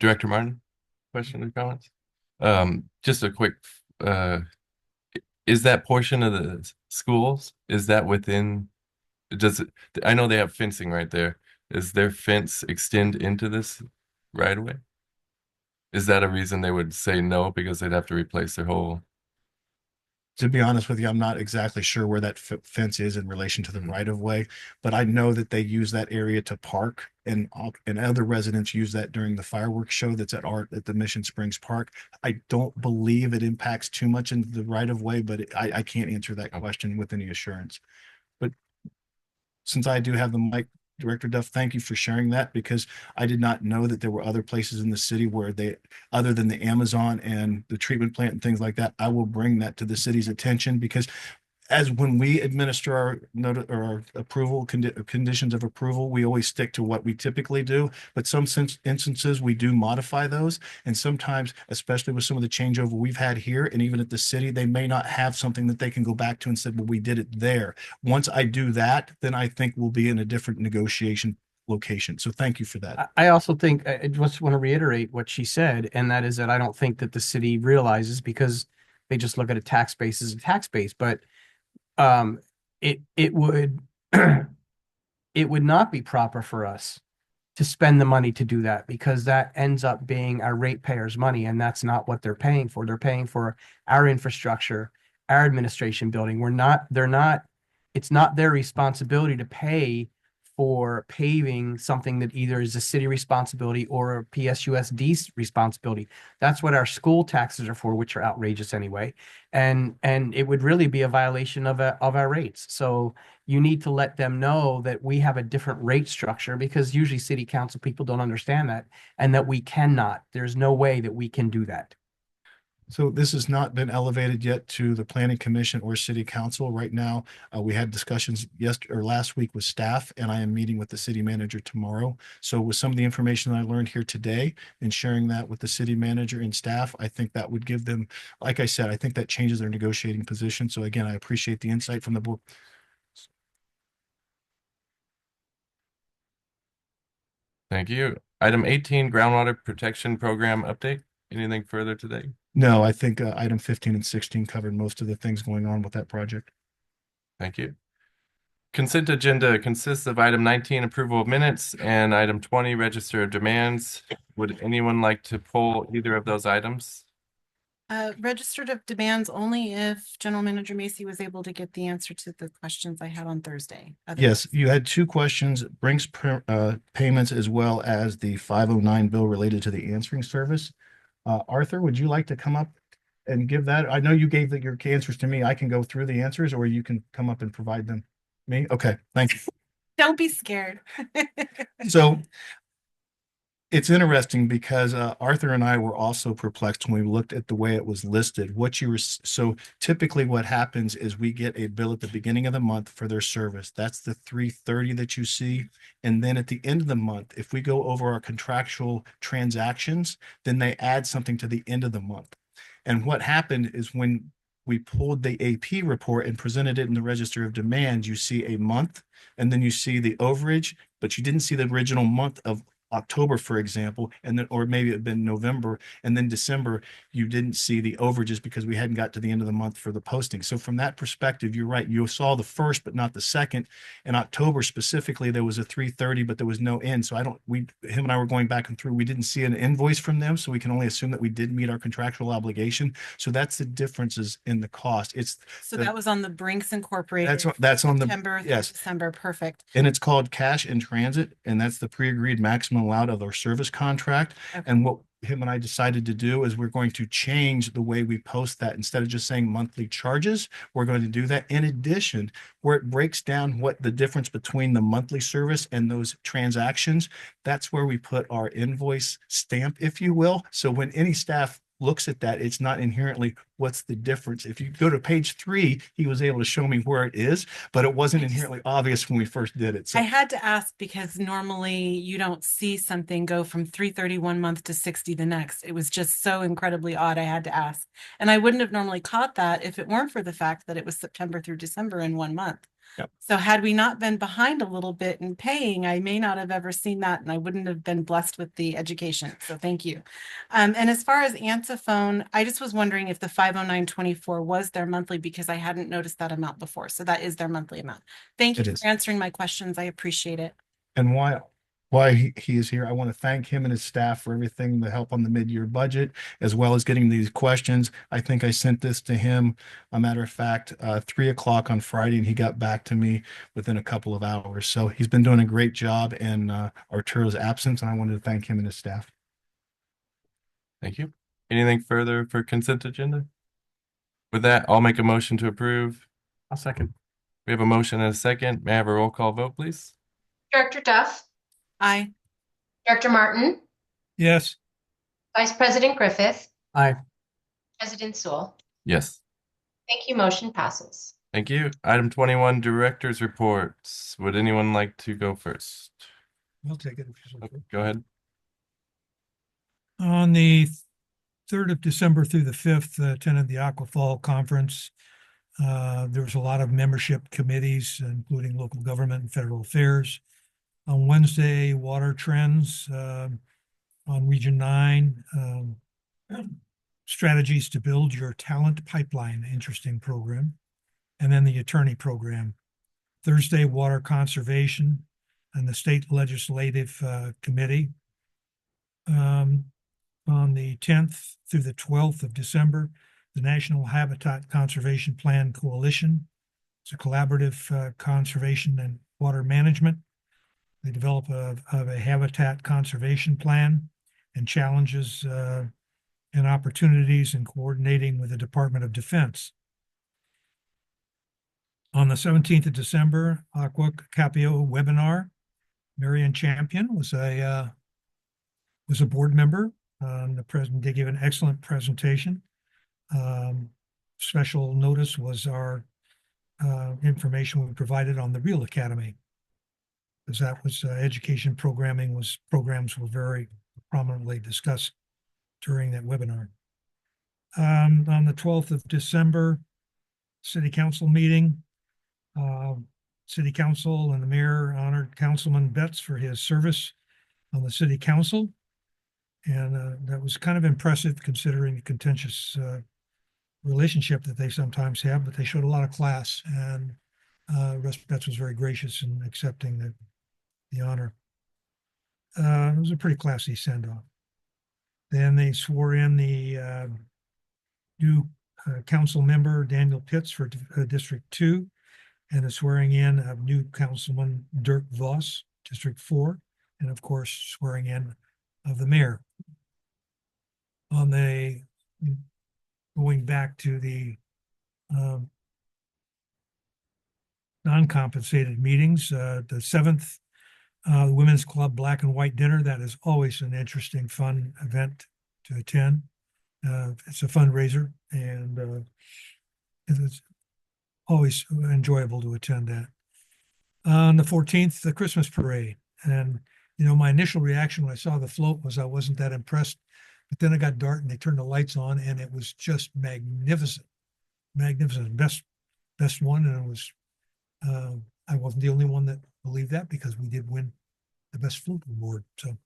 Director Martin, question or comments? Just a quick, is that portion of the schools, is that within, I know they have fencing right there. Is their fence extend into this right away? Is that a reason they would say no, because they'd have to replace their whole? To be honest with you, I'm not exactly sure where that fence is in relation to the right of way, but I know that they use that area to park, and other residents use that during the fireworks show that's at the Mission Springs Park. I don't believe it impacts too much into the right of way, but I can't answer that question with any assurance. But since I do have the mic, Director Duff, thank you for sharing that, because I did not know that there were other places in the city where other than the Amazon and the treatment plant and things like that. I will bring that to the city's attention, because when we administer our approval conditions of approval, we always stick to what we typically do. But some instances we do modify those, and sometimes, especially with some of the changeover we've had here, and even at the city, they may not have something that they can go back to and say, well, we did it there. Once I do that, then I think we'll be in a different negotiation location. So thank you for that. I also think, I just want to reiterate what she said, and that is that I don't think that the city realizes, because they just look at a tax base as a tax base, but it would it would not be proper for us to spend the money to do that, because that ends up being our ratepayers' money, and that's not what they're paying for. They're paying for our infrastructure, our administration building. They're not it's not their responsibility to pay for paving something that either is a city responsibility or a PSUSD's responsibility. That's what our school taxes are for, which are outrageous anyway. And it would really be a violation of our rates. So you need to let them know that we have a different rate structure, because usually city council people don't understand that, and that we cannot. There's no way that we can do that. So this has not been elevated yet to the planning commission or city council. Right now, we had discussions last week with staff, and I am meeting with the city manager tomorrow. So with some of the information I learned here today and sharing that with the city manager and staff, I think that would give them, like I said, I think that changes their negotiating position. So again, I appreciate the insight from the board. Thank you. Item 18, groundwater protection program update. Anything further today? No, I think item 15 and 16 covered most of the things going on with that project. Thank you. Consent agenda consists of item 19, approval of minutes, and item 20, register of demands. Would anyone like to pull either of those items? Registered of demands only if General Manager Macy was able to get the answer to the questions I had on Thursday. Yes, you had two questions, Brinks payments as well as the 509 bill related to the answering service. Arthur, would you like to come up and give that? I know you gave your answers to me. I can go through the answers, or you can come up and provide them. Me? Okay, thank you. Don't be scared. So it's interesting because Arthur and I were also perplexed when we looked at the way it was listed. So typically what happens is we get a bill at the beginning of the month for their service. That's the 330 that you see. And then at the end of the month, if we go over our contractual transactions, then they add something to the end of the month. And what happened is when we pulled the AP report and presented it in the register of demands, you see a month and then you see the overage, but you didn't see the original month of October, for example, and then, or maybe it had been November, and then December, you didn't see the overages because we hadn't got to the end of the month for the posting. So from that perspective, you're right. You saw the first, but not the second. In October specifically, there was a 330, but there was no end. So him and I were going back and through. We didn't see an invoice from them, so we can only assume that we did meet our contractual obligation. So that's the differences in the cost. That was on the Brinks Incorporated. That's on the September through yes. December. Perfect. And it's called cash in transit, and that's the pre-agreed maximum allowed of our service contract. Okay. And what him and I decided to do is we're going to change the way we post that. Instead of just saying monthly charges, we're going to do that. In addition, where it breaks down what the difference between the monthly service and those transactions, that's where we put our invoice stamp, if you will. So when any staff looks at that, it's not inherently what's the difference. If you go to page 3, he was able to show me where it is, but it wasn't inherently obvious when we first did it. So I had to ask because normally you don't see something go from 330 one month to 60 the next. It was just so incredibly odd. I had to ask. And I wouldn't have normally caught that if it weren't for the fact that it was September through December in 1 month. Yep. So had we not been behind a little bit in paying, I may not have ever seen that, and I wouldn't have been blessed with the education. So thank you. And as far as Antiphone, I just was wondering if the 509.24 was their monthly, because I hadn't noticed that amount before. So that is their monthly amount. Thank you It for is. answering my questions. I appreciate it. and why he is here. I want to thank him and his staff for everything, the help on the mid-year budget, as well as getting these questions. I think I sent this to him, a matter of fact, 3:00 on Friday, and he got back to me within a couple of hours. So he's been doing a great job in Arturo's absence, and I wanted to thank him and his staff. Thank you. Anything further for consent agenda? With that, I'll make a motion to approve. I'll second. We have a motion and a second. May I have a roll call vote, please? Director Duff, Aye. Director Martin, Yes. Vice President Griffith, Aye. President Sewell. Yes. Thank you. Motion passes. Thank you. Item 21, director's reports. Would anyone like to go first? I'll take it. If you're so Okay, good. go ahead. On the 3rd of December through the 5th, attended the Aquafall Conference. There was a lot of membership committees, including local government and federal affairs. On Wednesday, water trends on Region 9. Strategies to build your talent pipeline, interesting program. And then the attorney program. Thursday, water conservation and the state legislative committee. On the 10th through the 12th of December, the National Habitat Conservation Plan Coalition It's a collaborative conservation and water management. They develop a habitat conservation plan and challenges and opportunities in coordinating with the Department of Defense. On the 17th of December, Aqua Capio webinar, Marion Champion was a board member. They gave an excellent presentation. Special notice was our information we provided on the Real Academy, because that was education programs were very prominently discussed during that webinar. On the 12th of December, City Council meeting. City Council and the mayor honored Councilman Betts for his service on the City Council. And that was kind of impressive considering the contentious relationship that they sometimes have, but they showed a lot of class, and Russ Betts was very gracious in accepting the honor. It was a pretty classy send-off. Then they swore in the new council member, Daniel Pitts, for District 2, and the swearing in of new councilman Dirk Voss, District 4, and of course, swearing in of the mayor. Going back to the non-compensated meetings, the 7th Women's Club Black and White Dinner. That is always an interesting, fun event to attend. It's a fundraiser, and it's always enjoyable to attend that. On the 14th, the Christmas parade. And, my initial reaction when I saw the float was I wasn't that impressed. But then it got dark and they turned the lights on, and it was just magnificent. Magnificent. Best one. And it was, I wasn't the only one that believed that, because we did win the best float award. So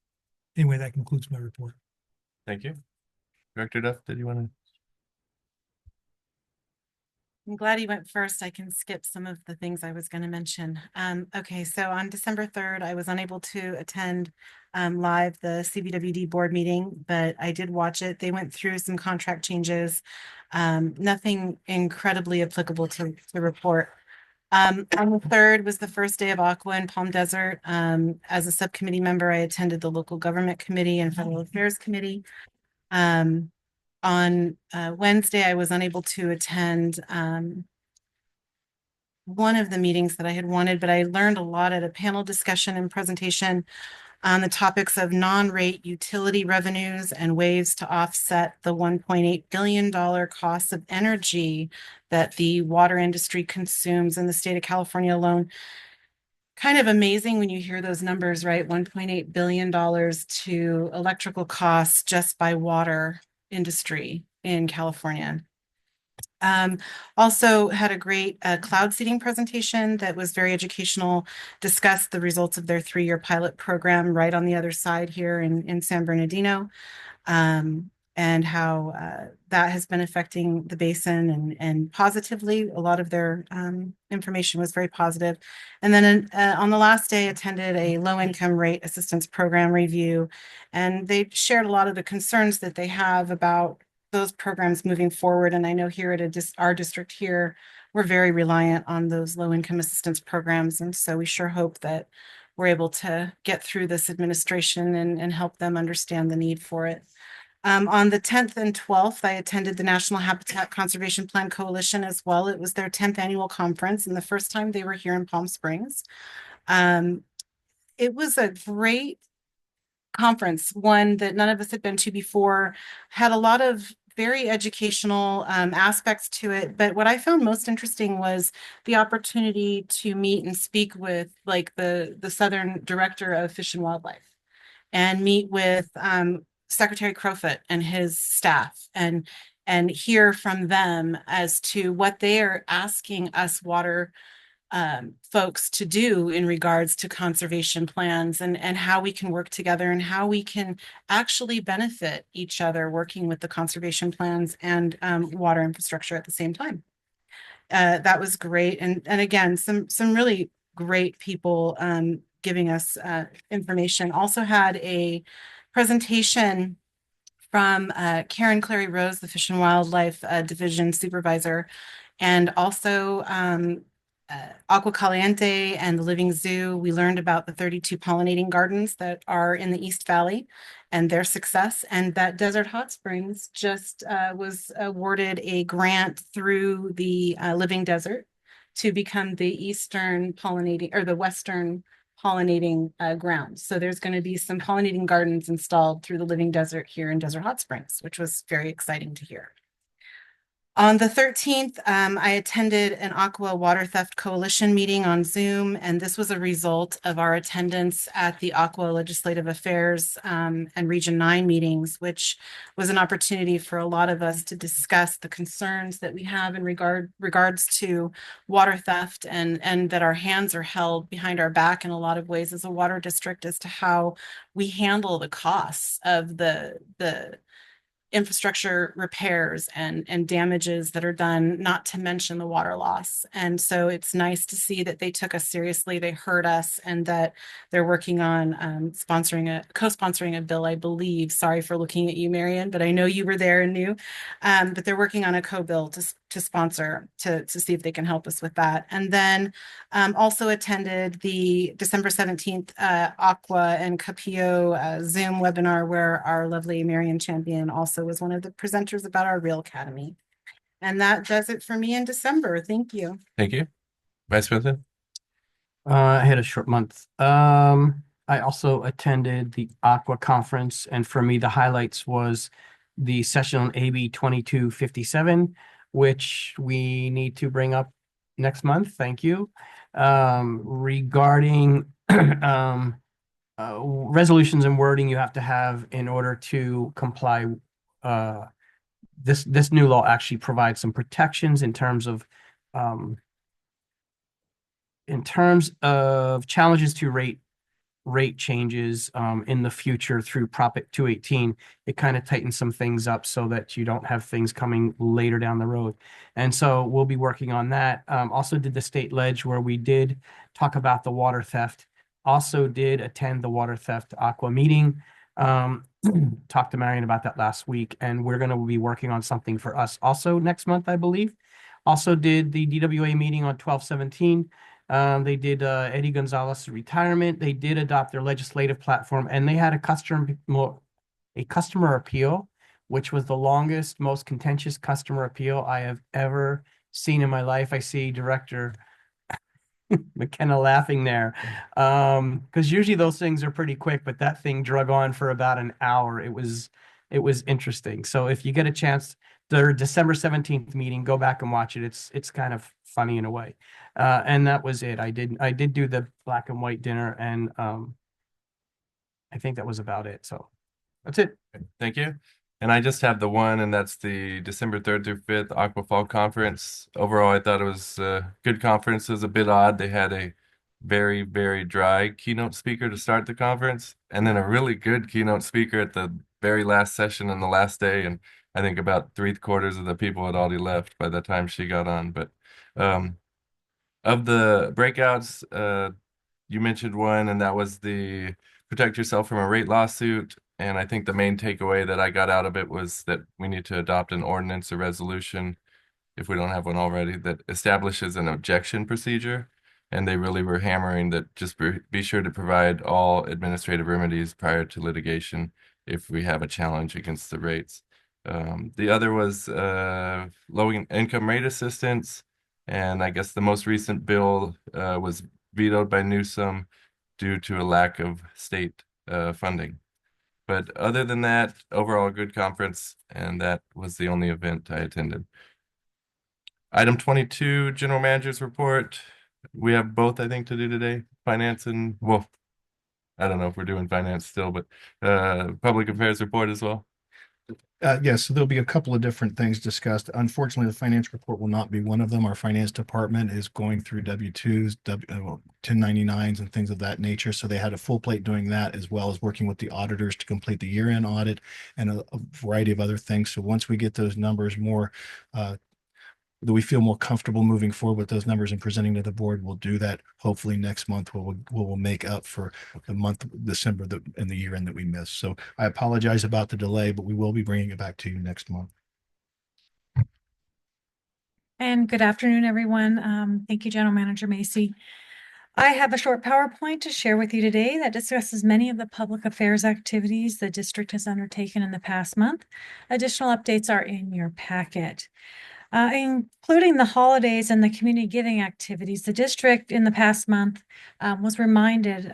anyway, that concludes my report. Thank you. Director Duff, did you want to? I'm glad he went first. I can skip some of the things I was going to mention. Okay, so on December 3rd, I was unable to attend live the CBWD board meeting, but I did watch it. They went through some contract changes, nothing incredibly applicable to report. On the 3rd was the first day of Aqua in Palm Desert. As a subcommittee member, I attended the local government committee and federal affairs committee. On Wednesday, I was unable to attend one of the meetings that I had wanted, but I learned a lot at a panel discussion and presentation on the topics of non-rate utility revenues and ways to offset the $1.8 billion cost of energy that the water industry consumes in the state of California alone. Kind of amazing when you hear those numbers, right? $1.8 billion to electrical costs just by water industry in California. Also had a great cloud seeding presentation that was very educational, discussed the results of their 3-year pilot program right on the other side here in San Bernardino, and how that has been affecting the basin and positively. A lot of their information was very positive. And then on the last day, attended a low-income rate assistance program review, and they shared a lot of the concerns that they have about those programs moving forward. And I know here at our district here, we're very reliant on those low-income assistance programs. And so we sure hope that we're able to get through this administration and help them understand the need for it. On the 10th and 12th, I attended the National Habitat Conservation Plan Coalition as well. It was their 10th annual conference and the first time they were here in Palm Springs. It was a great conference, one that none of us had been to before, had a lot of very educational aspects to it. But what I found most interesting was the opportunity to meet and speak with the Southern Director of Fish and Wildlife, and meet with Secretary Crowfoot and his staff, and hear from them as to what they are asking us water folks to do in regards to conservation plans, and how we can work together and how we can actually benefit each other working with the conservation plans and water infrastructure at the same time. That was great. And again, some really great people giving us information. Also had a presentation from Karen Clary Rose, the Fish and Wildlife Division Supervisor, and also Agua Caliente and the Living Zoo, we learned about the 32 pollinating gardens that are in the East Valley and their success, and that Desert Hot Springs just was awarded a grant through the Living Desert to become the eastern pollinating or the western pollinating ground. So there's going to be some pollinating gardens installed through the Living Desert here in Desert Hot Springs, which was very exciting to hear. On the 13th, I attended an Aqua Water Theft Coalition meeting on Zoom, and this was a result of our attendance at the Aqua Legislative Affairs and Region 9 meetings, which was an opportunity for a lot of us to discuss the concerns that we have in regards to water theft and that our hands are held behind our back in a lot of ways as a water district as to how we handle the costs of the infrastructure repairs and damages that are done, not to mention the water loss. And so it's nice to see that they took us seriously, they heard us, and that they're working on co-sponsoring a bill, I believe. Sorry for looking at you, Marion, but I know you were there and knew. But they're working on a co-bill to sponsor to see if they can help us with that. And then also attended the December 17th Aqua and Capillo Zoom webinar where our lovely Marion Champion also was one of the presenters about our Real Academy. And that does it for me in December. Thank you. Thank you. Vice President? I had a short month. I also attended the Aqua conference, and for me, the highlights was the session on AB 2257, which we need to bring up next month. Thank you. Regarding resolutions and wording you have to have in order to comply. This new law actually provides some protections in terms of challenges to rate changes in the future through Prop 218. It kind of tightens some things up so that you don't have things coming later down the road. And so we'll be working on that. Also did the state ledge where we did talk about the water theft. Also did attend the water theft Aqua meeting. Talked to Marion about that last week, and we're going to be working on something for us also next month, I believe. Also did the DWA meeting on 12/17. They did Eddie Gonzalez's retirement. They did adopt their legislative platform, and they had a customer appeal, which was the longest, most contentious customer appeal I have ever seen in my life. I see Director McKenna laughing there. Because usually those things are pretty quick, but that thing drug on for about an hour. It was interesting. So if you get a chance, their December 17th meeting, go back and watch it. It's kind of funny in a way. And that was it. I did do the black and white dinner, and I think that was about it. So that's it. Thank you. And I just have the one, and that's the December 3rd through 5th Aqua Fall Conference. Overall, I thought it was a good conference. It was a bit odd. They had a very, very dry keynote speaker to start the conference, and then a really good keynote speaker at the very last session on the last day. And I think about 3/4 of the people had already left by the time she got on. But of the breakouts, you mentioned one, and that was the protect yourself from a rate lawsuit. And I think the main takeaway that I got out of it was that we need to adopt an ordinance or resolution, if we don't have one already, that establishes an objection procedure. And they really were hammering that just be sure to provide all administrative remedies prior to litigation if we have a challenge against the rates. The other was low income rate assistance. And I guess the most recent bill was vetoed by Newsom due to a lack of state funding. But other than that, overall, a good conference, and that was the only event I attended. Item 22, General Manager's Report. We have both, I think, to do today. Finance and, well, I don't know if we're doing finance still, but Public Affairs Report as well. Yes, so there'll be a couple of different things discussed. Unfortunately, the finance report will not be one of them. Our finance department is going through W-2s, 1099s and things of that nature. So they had a full plate doing that, as well as working with the auditors to complete the year-end audit and a variety of other things. So once we get those numbers more, that we feel more comfortable moving forward with those numbers and presenting to the board, we'll do that hopefully next month. We'll make up for the month of December and the year end that we missed. So I apologize about the delay, but we will be bringing it back to you next month. And good afternoon, everyone. Thank you, General Manager Macy. I have a short PowerPoint to share with you today that discusses many of the public affairs activities the district has undertaken in the past month. Additional updates are in your packet. Including the holidays and the community giving activities, the district in the past month was reminded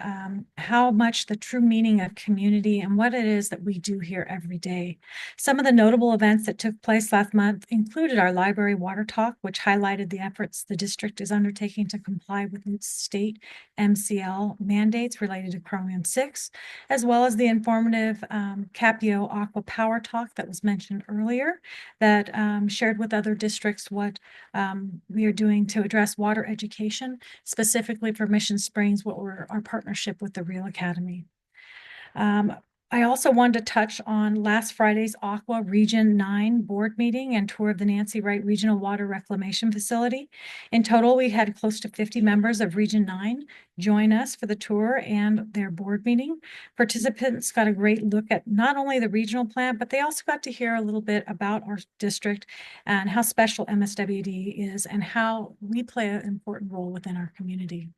how much the true meaning of community and what it is that we do here every day. Some of the notable events that took place last month included our library water talk, which highlighted the efforts the district is undertaking to comply with its state MCL mandates related to chromium-6, as well as the informative Capio Aqua Power Talk that was mentioned earlier that shared with other districts what we are doing to address water education, specifically for Mission Springs, what we're our partnership with the Real Academy. I also wanted to touch on last Friday's Aqua Region 9 board meeting and tour of the Nancy Wright Regional Water Reclamation Facility. In total, we had close to 50 members of Region 9 join us for the tour and their board meeting. Participants got a great look at not only the regional plant, but they also got to hear a little bit about our district and how special MSWD is and how we play an important role within our community.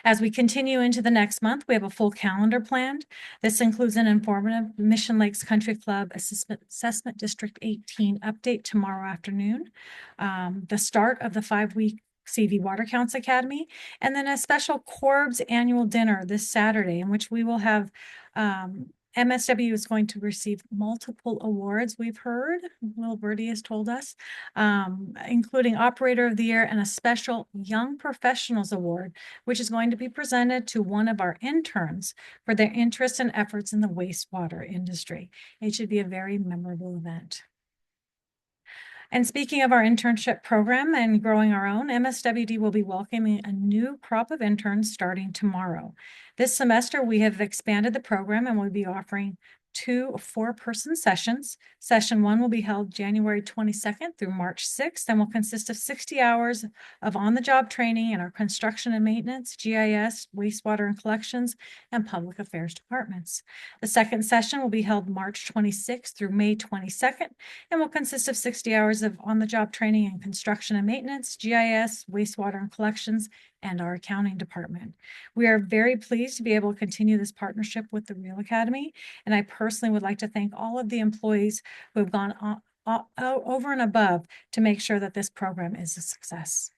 As we continue into the next month, we have a full calendar planned. This includes an informative Mission Lakes Country Club Assessment District 18 update tomorrow afternoon, the start of the 5-week CV Water Counts Academy, and then a special Corb's annual dinner this Saturday, in which we will have MSW is going to receive multiple awards, we've heard, Little Birdie has told us, including Operator of the Year and a special Young Professionals Award, which is going to be presented to one of our interns for their interest and efforts in the wastewater industry. It should be a very memorable event. And speaking of our internship program and growing our own, MSWD will be welcoming a new crop of interns starting tomorrow. This semester, we have expanded the program and we'll be offering 2 4-person sessions. Session 1 will be held January 22nd through March 6th and will consist of 60 hours of on-the-job training in our construction and maintenance, GIS, wastewater and collections, and public affairs departments. The second session will be held March 26th through May 22nd and will consist of 60 hours of on-the-job training in construction and maintenance, GIS, wastewater and collections, and our accounting department. We are very pleased to be able to continue this partnership with the Real Academy, and I personally would like to thank all of the employees who have gone over and above to make sure that this program is a success.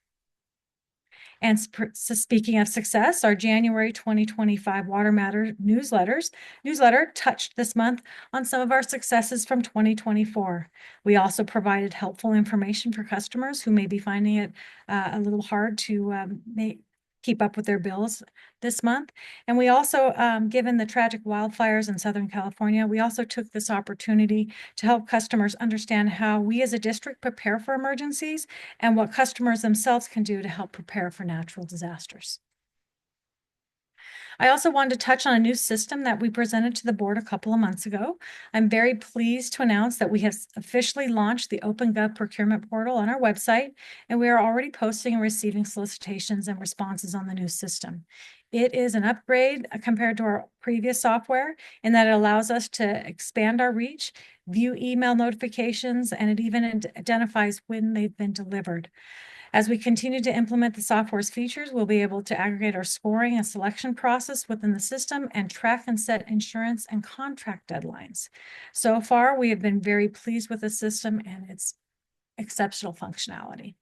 And speaking of success, our January 2025 Water Matter newsletter touched this month on some of our successes from 2024. We also provided helpful information for customers who may be finding it a little hard to keep up with their bills this month. And we also, given the tragic wildfires in Southern California, we also took this opportunity to help customers understand how we as a district prepare for emergencies and what customers themselves can do to help prepare for natural disasters. I also wanted to touch on a new system that we presented to the board a couple of months ago. I'm very pleased to announce that we have officially launched the OpenGov procurement portal on our website, and we are already posting and receiving solicitations and responses on the new system. It is an upgrade compared to our previous software in that it allows us to expand our reach, view email notifications, and it even identifies when they've been delivered. As we continue to implement the software's features, we'll be able to aggregate our scoring and selection process within the system and track and set insurance and contract deadlines. So far, we have been very pleased with the system and its exceptional functionality.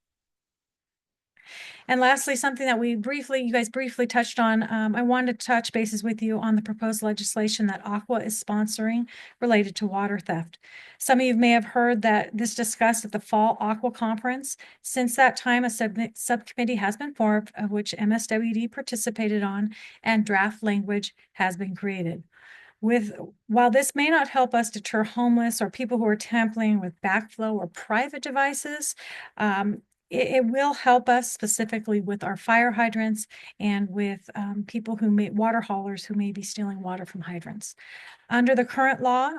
And lastly, something that you guys briefly touched on, I wanted to touch bases with you on the proposed legislation that Aqua is sponsoring related to water theft. Some of you may have heard that this discussed at the Fall Aqua Conference. Since that time, a subcommittee has been formed, of which MSWD participated on, and draft language has been created. While this may not help us deter homeless or people who are tampering with backflow or private devices, it will help us specifically with our fire hydrants and with people water haulers who may be stealing water from hydrants. Under the current law,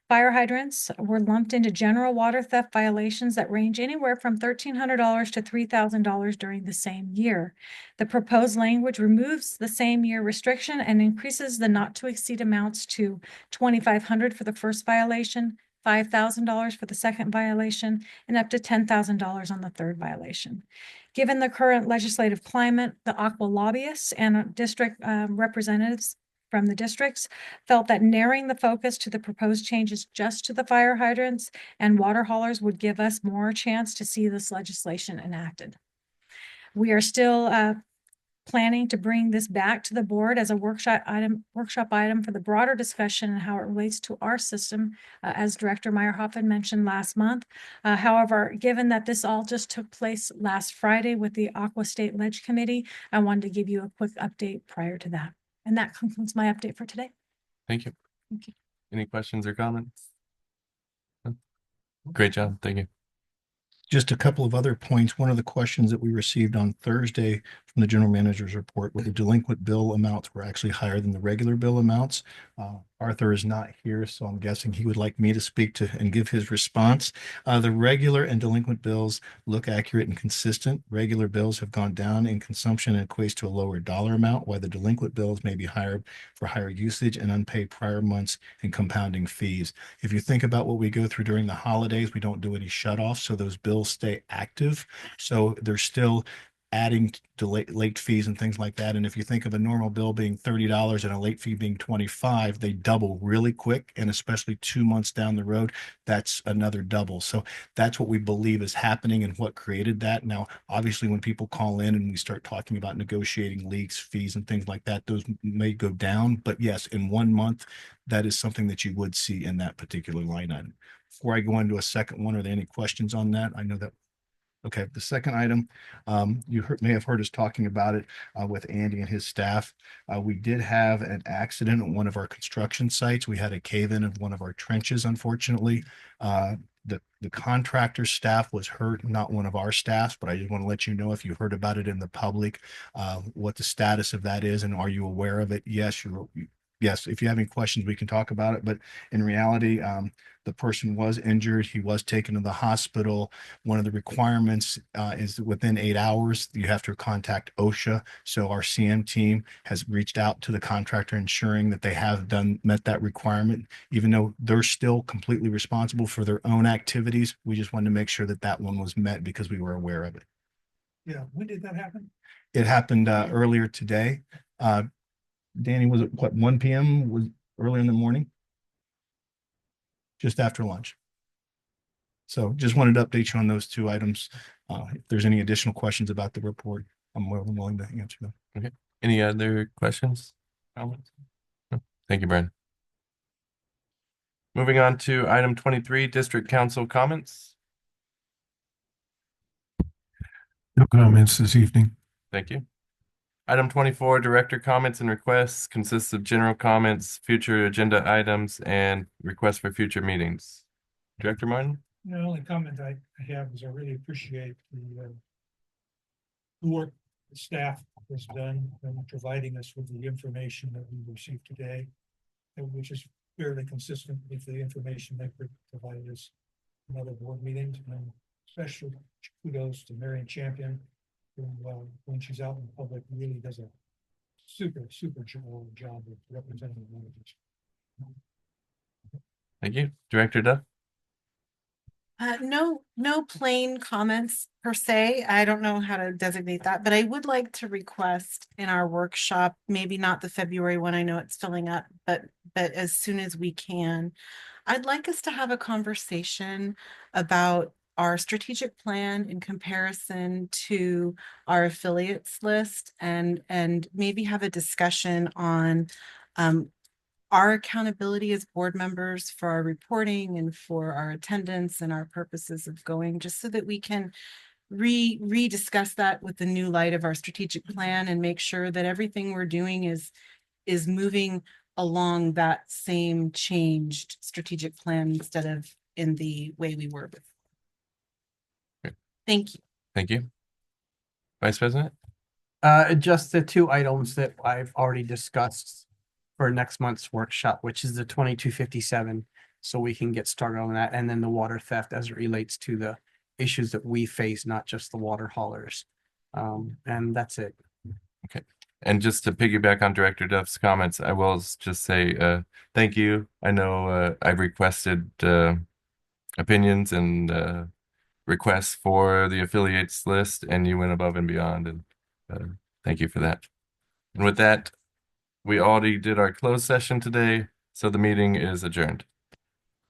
fire hydrants were lumped into general water theft violations that range anywhere from $1,300 to $3,000 during the same year. The proposed language removes the same year restriction and increases the not to exceed amounts to $2,500 for the first violation, $5,000 for the second violation, and up to $10,000 on the third violation. Given the current legislative climate, the aqua lobbyists and district representatives from the districts felt that narrowing the focus to the proposed changes just to the fire hydrants and water haulers would give us more chance to see this legislation enacted. We are still planning to bring this back to the board as a workshop item for the broader discussion and how it relates to our system, as Director Meyerhoffen mentioned last month. However, given that this all just took place last Friday with the Aqua State Ledge Committee, I wanted to give you a quick update prior to that. And that concludes my update for today. Thank you. Thank you. Any questions or comments? No? Great job. Thank you. Just a couple of other points. One of the questions that we received on Thursday from the general manager's report were the delinquent bill amounts were actually higher than the regular bill amounts. Arthur is not here, so I'm guessing he would like me to speak to and give his response. The regular and delinquent bills look accurate and consistent. Regular bills have gone down in consumption and equates to a lower dollar amount, while the delinquent bills may be higher for higher usage and unpaid prior months and compounding fees. If you think about what we go through during the holidays, we don't do any shut-offs, so those bills stay active. So they're still adding to late fees and things like that. And if you think of a normal bill being $30 and a late fee being $25, they double really quick. And especially 2 months down the road, that's another double. So that's what we believe is happening and what created that. Now, obviously, when people call in and we start talking about negotiating leaks, fees, and things like that, those may go down. But yes, in 1 month, that is something that you would see in that particular line item. Before I go into a second one, are there any questions on that? I know that. Okay, the second item, you may have heard us talking about it with Andy and his staff. We did have an accident at one of our construction sites. We had a cave-in of one of our trenches, unfortunately. The contractor staff was hurt, not one of our staffs, but I just want to let you know if you heard about it in the public, what the status of that is, and are you aware of it? Yes, yes, if you have any questions, we can talk about it. But in reality, the person was injured. He was taken to the hospital. One of the requirements is that within 8 hours, you have to contact OSHA. So our CM team has reached out to the contractor, ensuring that they have met that requirement, even though they're still completely responsible for their own activities. We just wanted to make sure that that one was met because we were aware of it. Yeah, when did that happen? It happened earlier today. Danny, was it what, 1 p.m. was early in the morning? Just after lunch. So just wanted to update you on those two items. If there's any additional questions about the report, I'm more than willing to answer them. Okay. Any other questions? Comments? No? Thank you, Brian. Moving on to item 23, District Council comments. No comments this evening. Thank you. Item 24, Director comments and requests consists of general comments, future agenda items, and requests for future meetings. Director Martin? The only comment I have is I really appreciate the work the staff has done in providing us with the information that we received today, which is fairly consistent with the information that provided us in other board meetings. And special kudos to Marion Champion, who, when she's out in public, really does a super job of representing the managers. Thank you. Director Duff? No plain comments per se. I don't know how to designate that, but I would like to request in our workshop, maybe not the February one, I know it's filling up, but as soon as we can, I'd like us to have a conversation about our strategic plan in comparison to our affiliates list, and maybe have a discussion on our accountability as board members for our reporting and for our attendance and our purposes of going, just so that we can rediscuss that with the new light of our strategic plan and make sure that everything we're doing is moving along that same changed strategic plan instead of in the way we were before. Great. Thank you. Thank you. Vice President? Just the two items that I've already discussed for next month's workshop, which is the 2257, so we can get started on that, and then the water theft as it relates to the issues that we face, not just the water haulers. And that's it. Okay. And just to piggyback on Director Duff's comments, I will just say thank you. I know I've requested opinions and requests for the affiliates list, and you went above and beyond, and thank you for that. And with that, we already did our closed session today, so the meeting is adjourned.